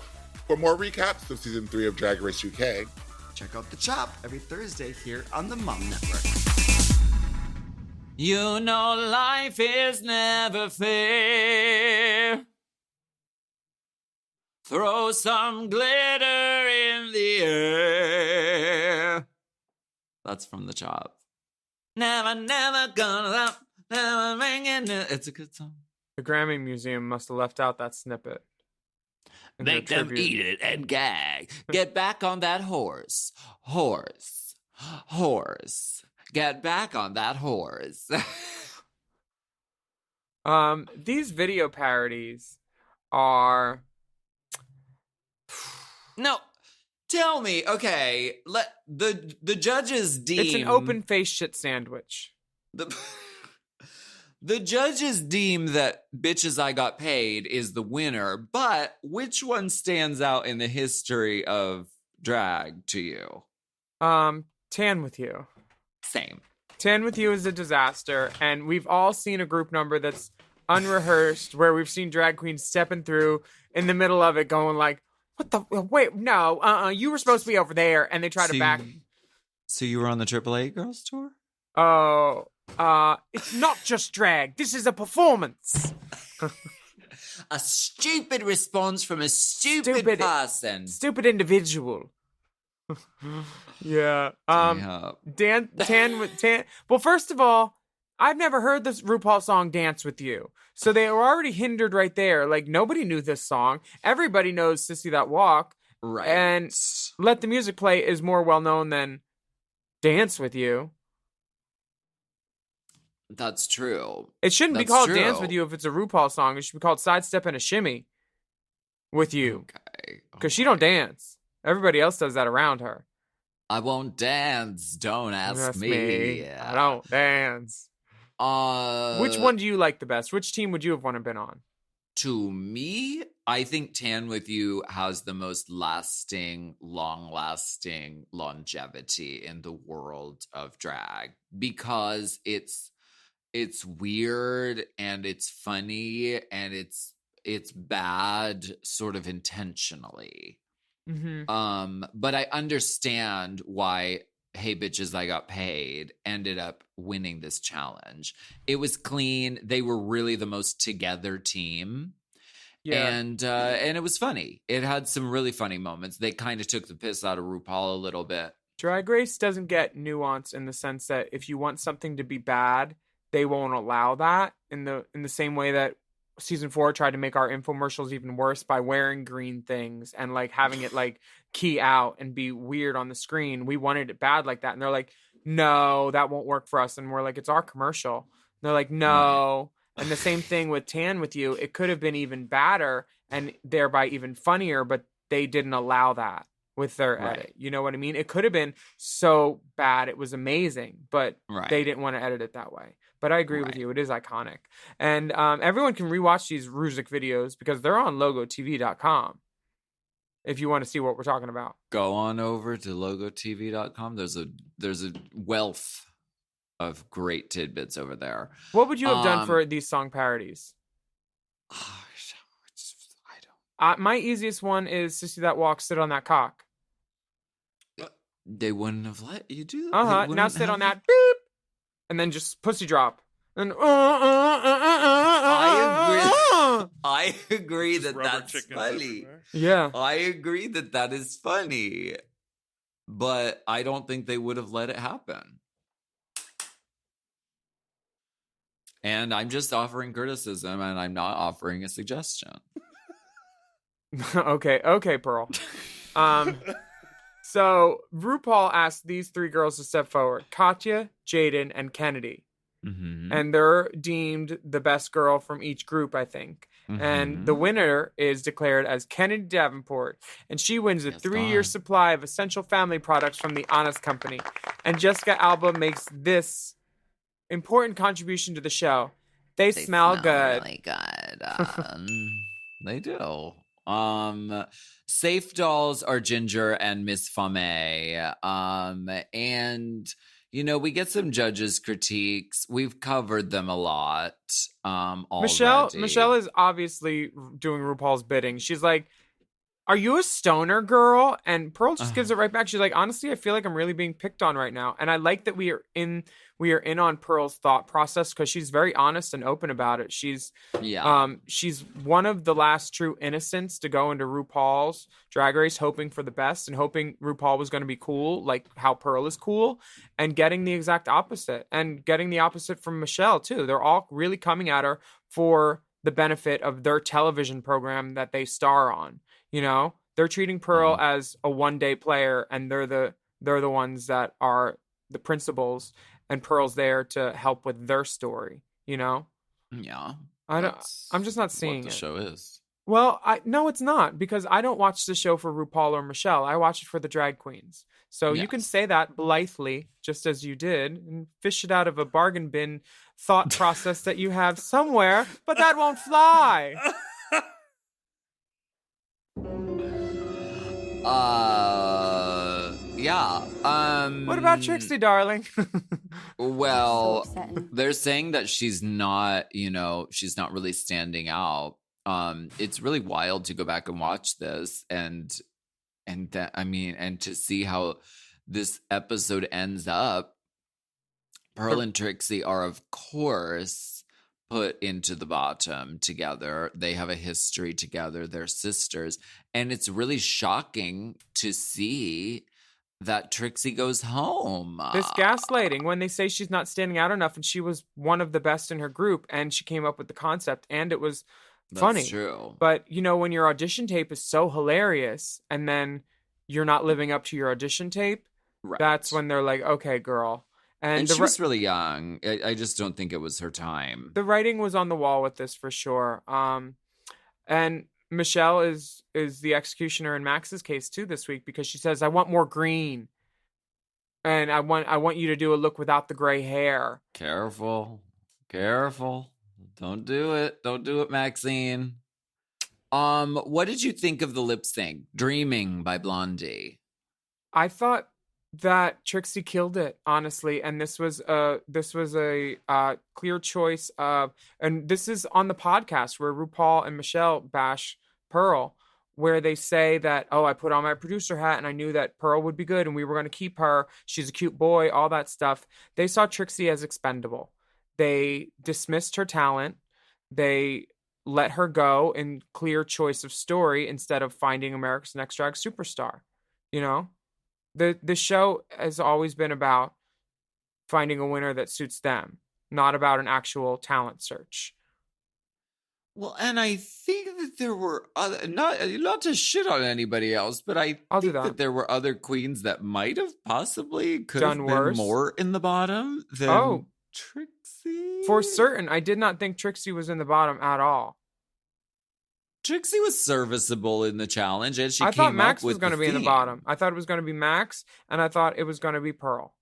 for more recaps of season 3 of Drag Race UK, Check out The Chop every Thursday here on the Mom Network. You know life is never fair. Throw some glitter in the air. That's from the chop. Never gonna never ringing. It's a good song. The Grammy Museum must have left out that snippet. in their Make them tribute. eat it and gag. Get back on that horse. Horse. Horse. Get back on that horse. These video parodies are No, tell me. Okay, let the judges deem it's an open faced shit sandwich. the the judges deem that "Bitches I Got Paid" is the winner. But which one stands out in the history of drag to you? Tan with You. Same. Tan with You is a disaster, and we've all seen a group number that's unrehearsed where we've seen drag queens stepping through in the middle of it going like, what the, wait, no, you were supposed to be over there, and they try to back. So you were on the AAA Girls tour? Oh, it's not just drag. This is a performance. A stupid response from a stupid person. Stupid individual. Yeah. Tan. Well, first of all, I've never heard this RuPaul song "Dance with You," so they were already hindered right there. Like nobody knew this song. Everybody knows "Sissy That Walk," Right. and "Let the Music Play" is more well known than "Dance with You." That's true. It shouldn't be That's called true. "Dance with You" if it's a RuPaul song. It should be called "Sidestep and a Shimmy with You," Okay. because she don't dance. Everybody else does that around her. I won't dance. Don't ask me. I don't dance. Which one do you like the best? Which team would you have wanted to been on? To me, I think Tan with You has the most lasting, long-lasting longevity in the world of drag because it's weird and it's funny and it's bad sort of intentionally. Mm-hmm. But I understand why Hey Bitches I Got Paid ended up winning this challenge. It was clean. They were really the most together team. Yeah. And it was funny. It had some really funny moments. They kind of took the piss out of RuPaul a little bit. Drag Race doesn't get nuance in the sense that if you want something to be bad, they won't allow that in the same way that season 4 tried to make our infomercials even worse by wearing green things and like having it like key out and be weird on the screen. We wanted it bad like that. And they're like, no, that won't work for us. And we're like, it's our commercial. And they're like, no. Right. And the same thing with Tan with You. It could have been even badder and thereby even funnier, but they didn't allow that with their edit. You know what I mean? It could have been so bad. It was amazing, but they didn't want to edit it that way. But I agree with you. It is iconic. And everyone can rewatch these Ruzik videos because they're on logotv.com if you want to see what we're talking about. Go on over to logotv.com. There's a wealth of great tidbits over there. What would you have done for these song parodies? I don't. My easiest one is Sissy That Walk, Sit on That Cock. They wouldn't have let you do that. Now sit on that beep. And then just pussy drop. And I agree that that's funny. Yeah. I agree that that is funny. But I don't think they would have let it happen. And I'm just offering criticism and I'm not offering a suggestion. Okay, Pearl. So RuPaul asked these 3 girls to step forward: Katya, Jaden, and Kennedy. Mm-hmm. And they're deemed the best girl from each group, I think. Mm-hmm. And the winner is declared as Kennedy Davenport. And she wins a 3-year supply of essential family products from the Honest Company. And Jessica Alba makes this important contribution to the show. They smell good. Really good. They do. Safe dolls are Ginger and Miss Fame. And you know, we get some judges' critiques. We've covered them a lot. Already. Michelle is obviously doing RuPaul's bidding. She's like, "Are you a stoner girl?" And Pearl just gives it right back. She's like, "Honestly, I feel like I'm really being picked on right now." And I like that we are in on Pearl's thought process because she's very honest and open about it. She's one of the last true innocents to go into RuPaul's Drag Race, hoping for the best and hoping RuPaul was going to be cool, like how Pearl is cool, and getting the exact opposite, and getting the opposite from Michelle too. They're all really coming at her for the benefit of their television program that they star on. You know, they're treating Pearl as a one-day player, and they're the They're the ones that are the principals, and Pearl's there to help with their story, you know? Yeah. I'm just not seeing what the it. show is. Well, no, it's not, because I don't watch the show for RuPaul or Michelle. I watch it for the drag queens. So you can Yes. say that blithely, just as you did, and fish it out of a bargain bin thought process that you have somewhere, but that won't fly. Yeah. What about Trixie, darling? Well, So upsetting. they're saying that she's not really standing out. It's really wild to go back and watch this and to see how this episode ends up. Pearl and Trixie are, of course, put into the bottom together. They have a history together. They're sisters. And it's really shocking to see that Trixie goes home. This gaslighting, when they say she's not standing out enough, and she was one of the best in her group, and she came up with the concept, and it was funny. That's true. But, you know, when your audition tape is so hilarious, and then you're not living up to your audition tape, Right. that's when they're like, okay, girl. And the she was really young. I just don't think it was her time. the writing was on the wall with this for sure. And Michelle is the executioner in Max's case too this week, because she says, I want more green. And I want you to do a look without the gray hair. Careful. Don't do it, Maxine. What did you think of the lip sync? Dreaming by Blondie. I thought that Trixie killed it, honestly, and this was a clear choice of, and this is on the podcast where RuPaul and Michelle bash Pearl, where they say that, oh, I put on my producer hat and I knew that Pearl would be good and we were going to keep her. She's a cute boy, all that stuff. They saw Trixie as expendable. They dismissed her talent. They let her go in clear choice of story instead of finding America's Next Drag Superstar. You know? The show has always been about finding a winner that suits them, not about an actual talent search. Well, and I think that there were other, not to shit on anybody else, but I'll do think that. there were other queens that might have possibly could Done have been worse. more in the bottom than Oh. Trixie. For certain, I did not think Trixie was in the bottom at all. Trixie was serviceable in the challenge, and she I came thought Max up with was going to be in the theme. bottom. I thought it was going to be Max, and I thought it was going to be Pearl.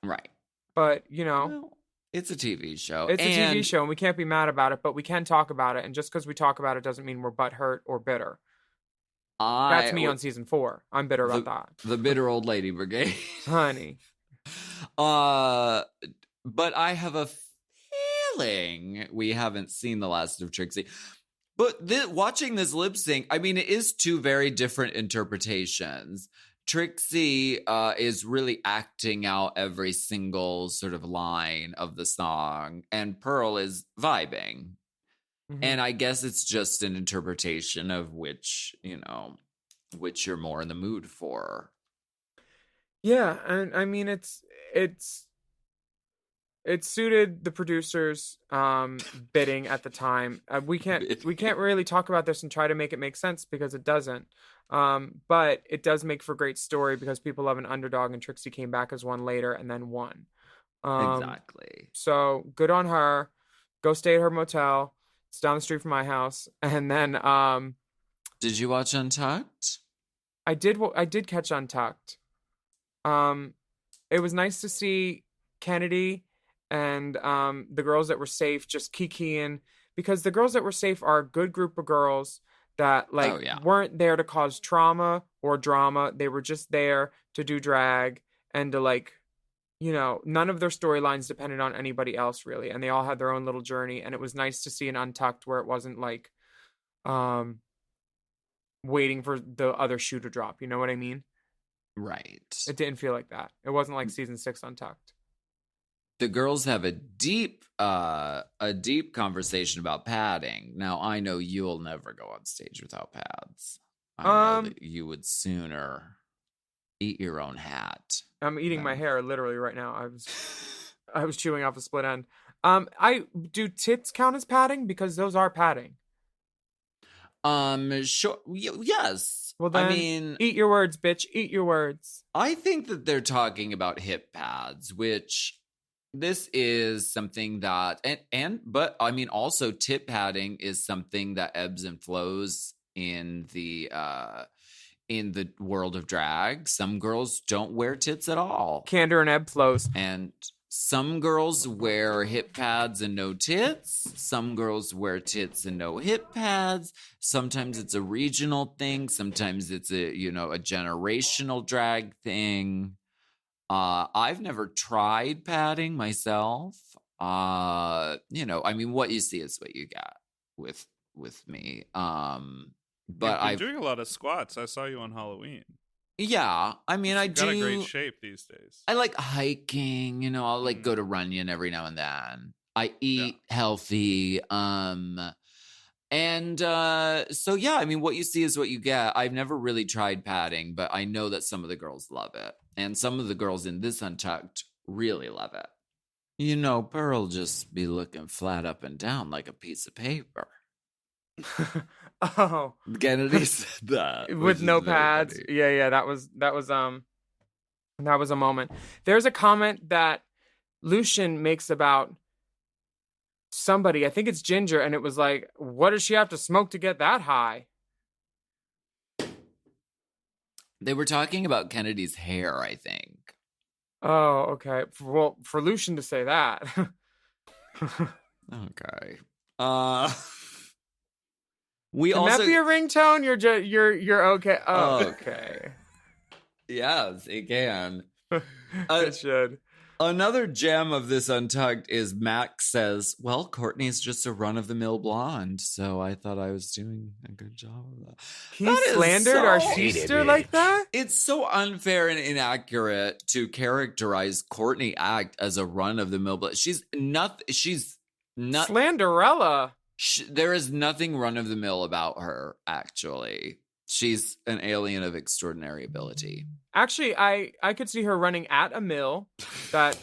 Right. But, you know, Well, it's a TV show. it's a TV and show, and we can't be mad about it, but we can talk about it. And just because we talk about it doesn't mean we're butthurt or bitter. That's me on season 4. I'm bitter about the Bitter Old Lady Brigade. that. Honey. But I have a feeling we haven't seen the last of Trixie. But watching this lip sync, I mean, it is two very different interpretations. Trixie is really acting out every single sort of line of the song, and Pearl is vibing. Mhm. And I guess it's just an interpretation of which you're more in the mood for. Yeah, and I mean it suited the producers bidding at the time. We can't really talk about this and try to make it make sense because it doesn't. But it does make for great story because people love an underdog, and Trixie came back as one later and then won. Exactly. So good on her. Go stay at her motel. It's down the street from my house. And then Did you watch Untucked? I did catch Untucked. It was nice to see Kennedy and the girls that were safe just kikiing, because the girls that were safe are a good group of girls that weren't there to cause trauma or drama. They were just there to do drag and to none of their storylines depended on anybody else really, and they all had their own little journey. And it was nice to see an Untucked where it wasn't like waiting for the other shoe to drop. You know what I mean? Right. It didn't feel like that. It wasn't like season 6 Untucked. The girls have a deep conversation about padding. Now, I know you'll never go on stage without pads. I know that you would sooner eat your own hat. I'm eating my hair literally right now. I was chewing off a split end. Do tits count as padding? Because those are padding. Sure. Yes. Well, then, I mean, eat your words, bitch. Eat your words. I think that they're talking about hip pads, which this is something that but I mean also tit padding is something that ebbs and flows in the world of drag. Some girls don't wear tits at all. Candor and ebb flows. And some girls wear hip pads and no tits. Some girls wear tits and no hip pads. Sometimes it's a regional thing. Sometimes it's a generational drag thing. I've never tried padding myself. I mean, what you see is what you get with me. But You've been doing a lot of squats. I saw you on Halloween. Yeah, I mean, I do. Got a great shape these days. I like hiking. I'll like go to Runyon every now and then. I eat healthy. So yeah, I mean, what you see is what you get. I've never really tried padding, but I know that some of the girls love it, and some of the girls in this Untucked really love it. Pearl just be looking flat up and down like a piece of paper. Oh, Kennedy said that with no pads. Funny. Yeah, that was a moment. There's a comment that Lucian makes about somebody. I think it's Ginger, and it was like, "What does she have to smoke to get that high?" They were talking about Kennedy's hair, I think. Oh, okay. Well, for Lucian to say that. Okay. We Can also that be a ringtone? You're okay. Oh, okay. Yes, it can. It should. Another gem of this Untucked is Max says, "Well, Courtney's just a run-of-the-mill blonde, so I thought I was doing a good job of that." He That is slandered so- our sister like that? It's so unfair and inaccurate to characterize Courtney Act as a run-of-the-mill blonde. She's not. Slanderella. There is nothing run-of-the-mill about her, actually. She's an alien of extraordinary ability. Actually, I could see her running at a mill that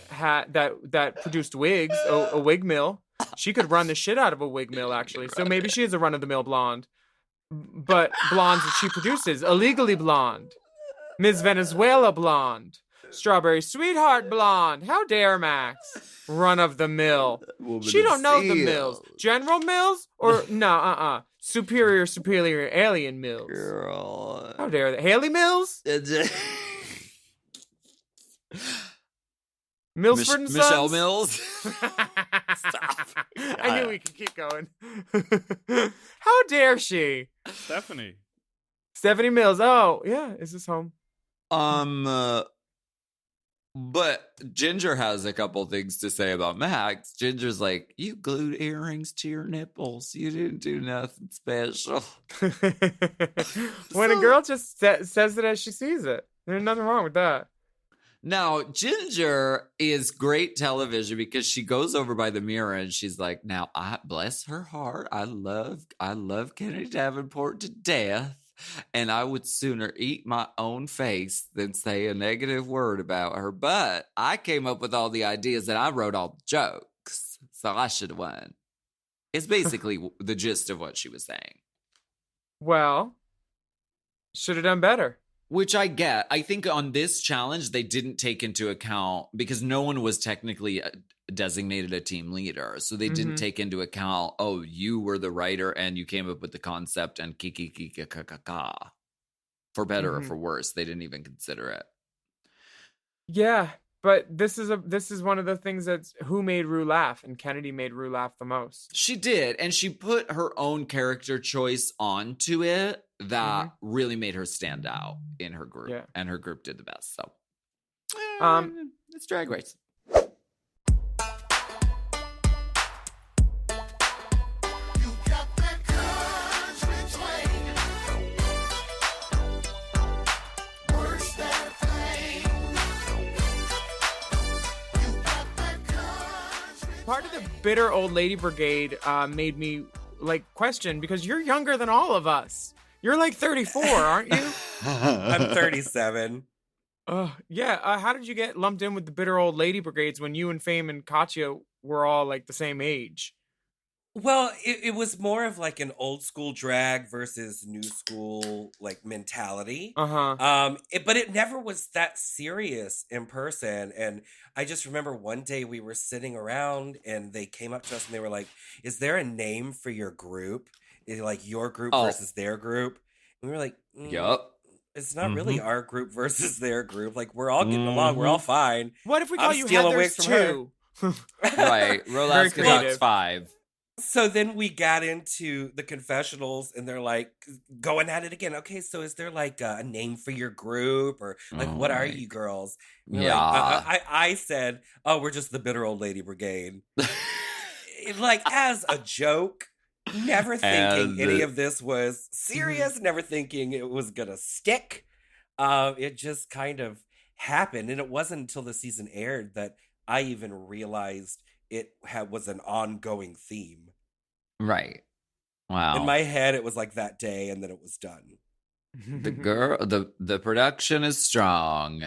produced wigs, a wig mill. She could run the shit out of a wig mill, actually. So maybe she is a run-of-the-mill blonde. But blondes that she produces, illegally blonde. Ms. Venezuela blonde. Strawberry Sweetheart blonde. How dare Max? Run-of-the-mill. She don't know the mills. General Mills? Or, no, Superior alien mills. Girl. How dare they? Haley Mills? Milford and Sons? Michelle Mills? Stop. I knew we could keep going. How dare she? Stephanie Mills. Oh, yeah. Is this home? But Ginger has a couple things to say about Max. Ginger's like, "You glued earrings to your nipples. You didn't do nothing special." When a girl just says it as she sees it. There's nothing wrong with that. Now, Ginger is great television because she goes over by the mirror and she's like, "Now, I bless her heart. I love Kennedy Davenport to death. And I would sooner eat my own face than say a negative word about her. But I came up with all the ideas and I wrote all the jokes. So I should have won." It's basically the gist of what she was saying. Well, should have done better. Which I get. I think on this challenge, they didn't take into account, because no one was technically designated a team leader. So they didn't take into account, oh, you were the writer and you came up with the concept and ka. For better or for worse, they didn't even consider it. Yeah, but this is one of the things that's who made Rue laugh, and Kennedy made Rue laugh the most. She did, and she put her own character choice onto it that really made her stand out in her group, and her group did the best. So, it's Drag Race. Part of the Bitter Old Lady Brigade made me question, because you're younger than all of us. You're like 34, aren't you? I'm 37. Yeah. How did you get lumped in with the Bitter Old Lady Brigades when you and Fame and Katya were all like the same age? Well, it was more of like an old school drag versus new school like mentality. But it never was that serious in person. And I just remember one day we were sitting around and they came up to us and they were like, "Is there a name for your group? Is it like your group versus their group?" And we were like, Yup. It's not really our group versus their group. Like, we're all getting along. We're all fine. What if we call you stealing Heather's wigs from her. too? Right. Alaska Talks 5. So then we got into the confessionals and they're like going at it again. Okay, so is there like a name for your group or like what are you girls? And we're like, I said, "Oh, we're just the Bitter Old Lady Brigade." Like as a joke, never thinking any of this was serious, never thinking it was gonna stick. It just kind of happened, and it wasn't until the season aired that I even realized it was an ongoing theme. Right. Wow. In my head, it was like that day, and then it was done. The production is strong.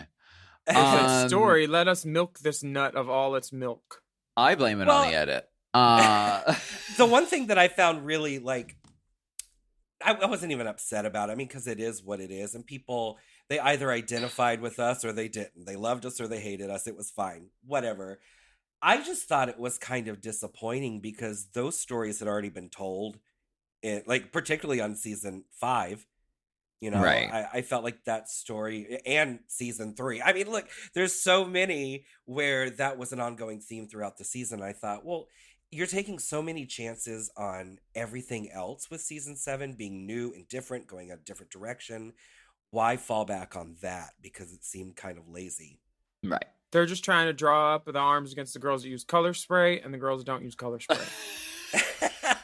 Good story. Let us milk this nut of all its milk. I blame it on the edit. The one thing that I found really like, I wasn't even upset about it. I mean, because it is what it is, and people, they either identified with us or they didn't. They loved us or they hated us. It was fine. Whatever. I just thought it was kind of disappointing because those stories had already been told, like particularly on season 5. You know, right. I felt like that story and season 3. I mean, look, there's so many where that was an ongoing theme throughout the season. I thought, well, you're taking so many chances on everything else with season 7 being new and different, going a different direction. Why fall back on that? Because it seemed kind of lazy. Right. They're just trying to draw up the arms against the girls that use color spray and the girls that don't use color spray.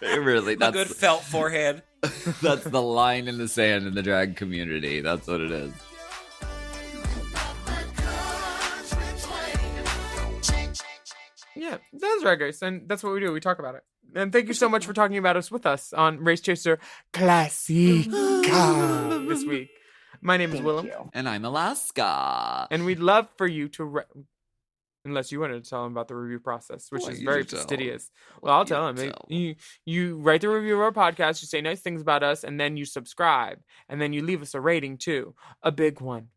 Really, that's a good felt forehead. That's the line in the sand in the drag community. That's what it is. Yeah, that's Drag Race, and that's what we do. We talk about it. And thank you so much for talking about us with us on Race Chaser Classica this week. My name is Willam. And I'm Alaska. And we'd love for you to, unless you wanted to tell him about the review process, which is very fastidious. Well, I'll tell him. You write the review of our podcast, you say nice things about us, and then you subscribe. And then you leave us a rating, too. A big one.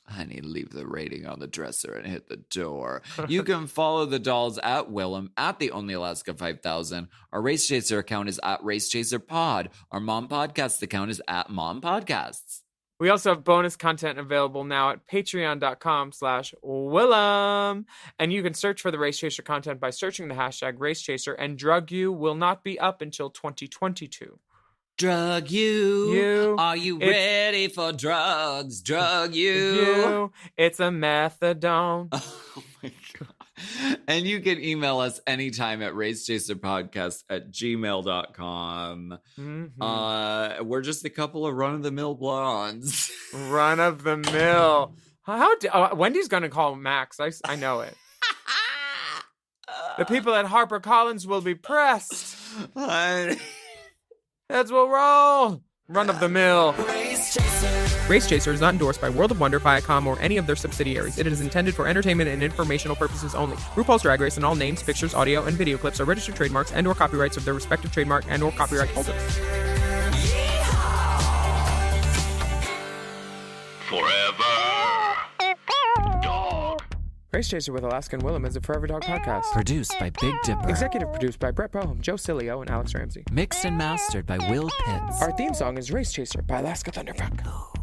Honey, leave the rating on the dresser and hit the door. You can follow the dolls at Willam, at the Only Alaska 5000. Our Race Chaser account is at Race Chaser Pod. Our Mom Podcasts account is at Mom Podcasts. We also have bonus content available now at patreon.com/Willam. And you can search for the Race Chaser content by searching the hashtag Race Chaser, and Drug You will not be up until 2022. Drug you. Are you ready for drugs? Drug you. It's a methadone. Oh my God. And you can email us anytime at racechaserpodcast@gmail.com. Mm-hmm. We're just a couple of run-of-the-mill blondes. Run-of-the-mill. Wendy's going to call Max. I know it. The people at HarperCollins will be pressed. Heads will roll. Run-of-the-mill. Race Chaser is not endorsed by World of Wonder, Viacom, or any of their subsidiaries. It is intended for entertainment and informational purposes only. RuPaul's Drag Race and all names, pictures, audio, and video clips are registered trademarks and/or copyrights of their respective trademark and/or copyright holders. Forever Dog. Race Chaser with Alaska and Willam is a Forever Dog podcast. Produced by Big Dipper. Executive produced by Brett Boehm, Joe Cilio, and Alex Ramsey. Mixed and mastered by Will Pitts. Our theme song is Race Chaser by Alaska Thunderfuck.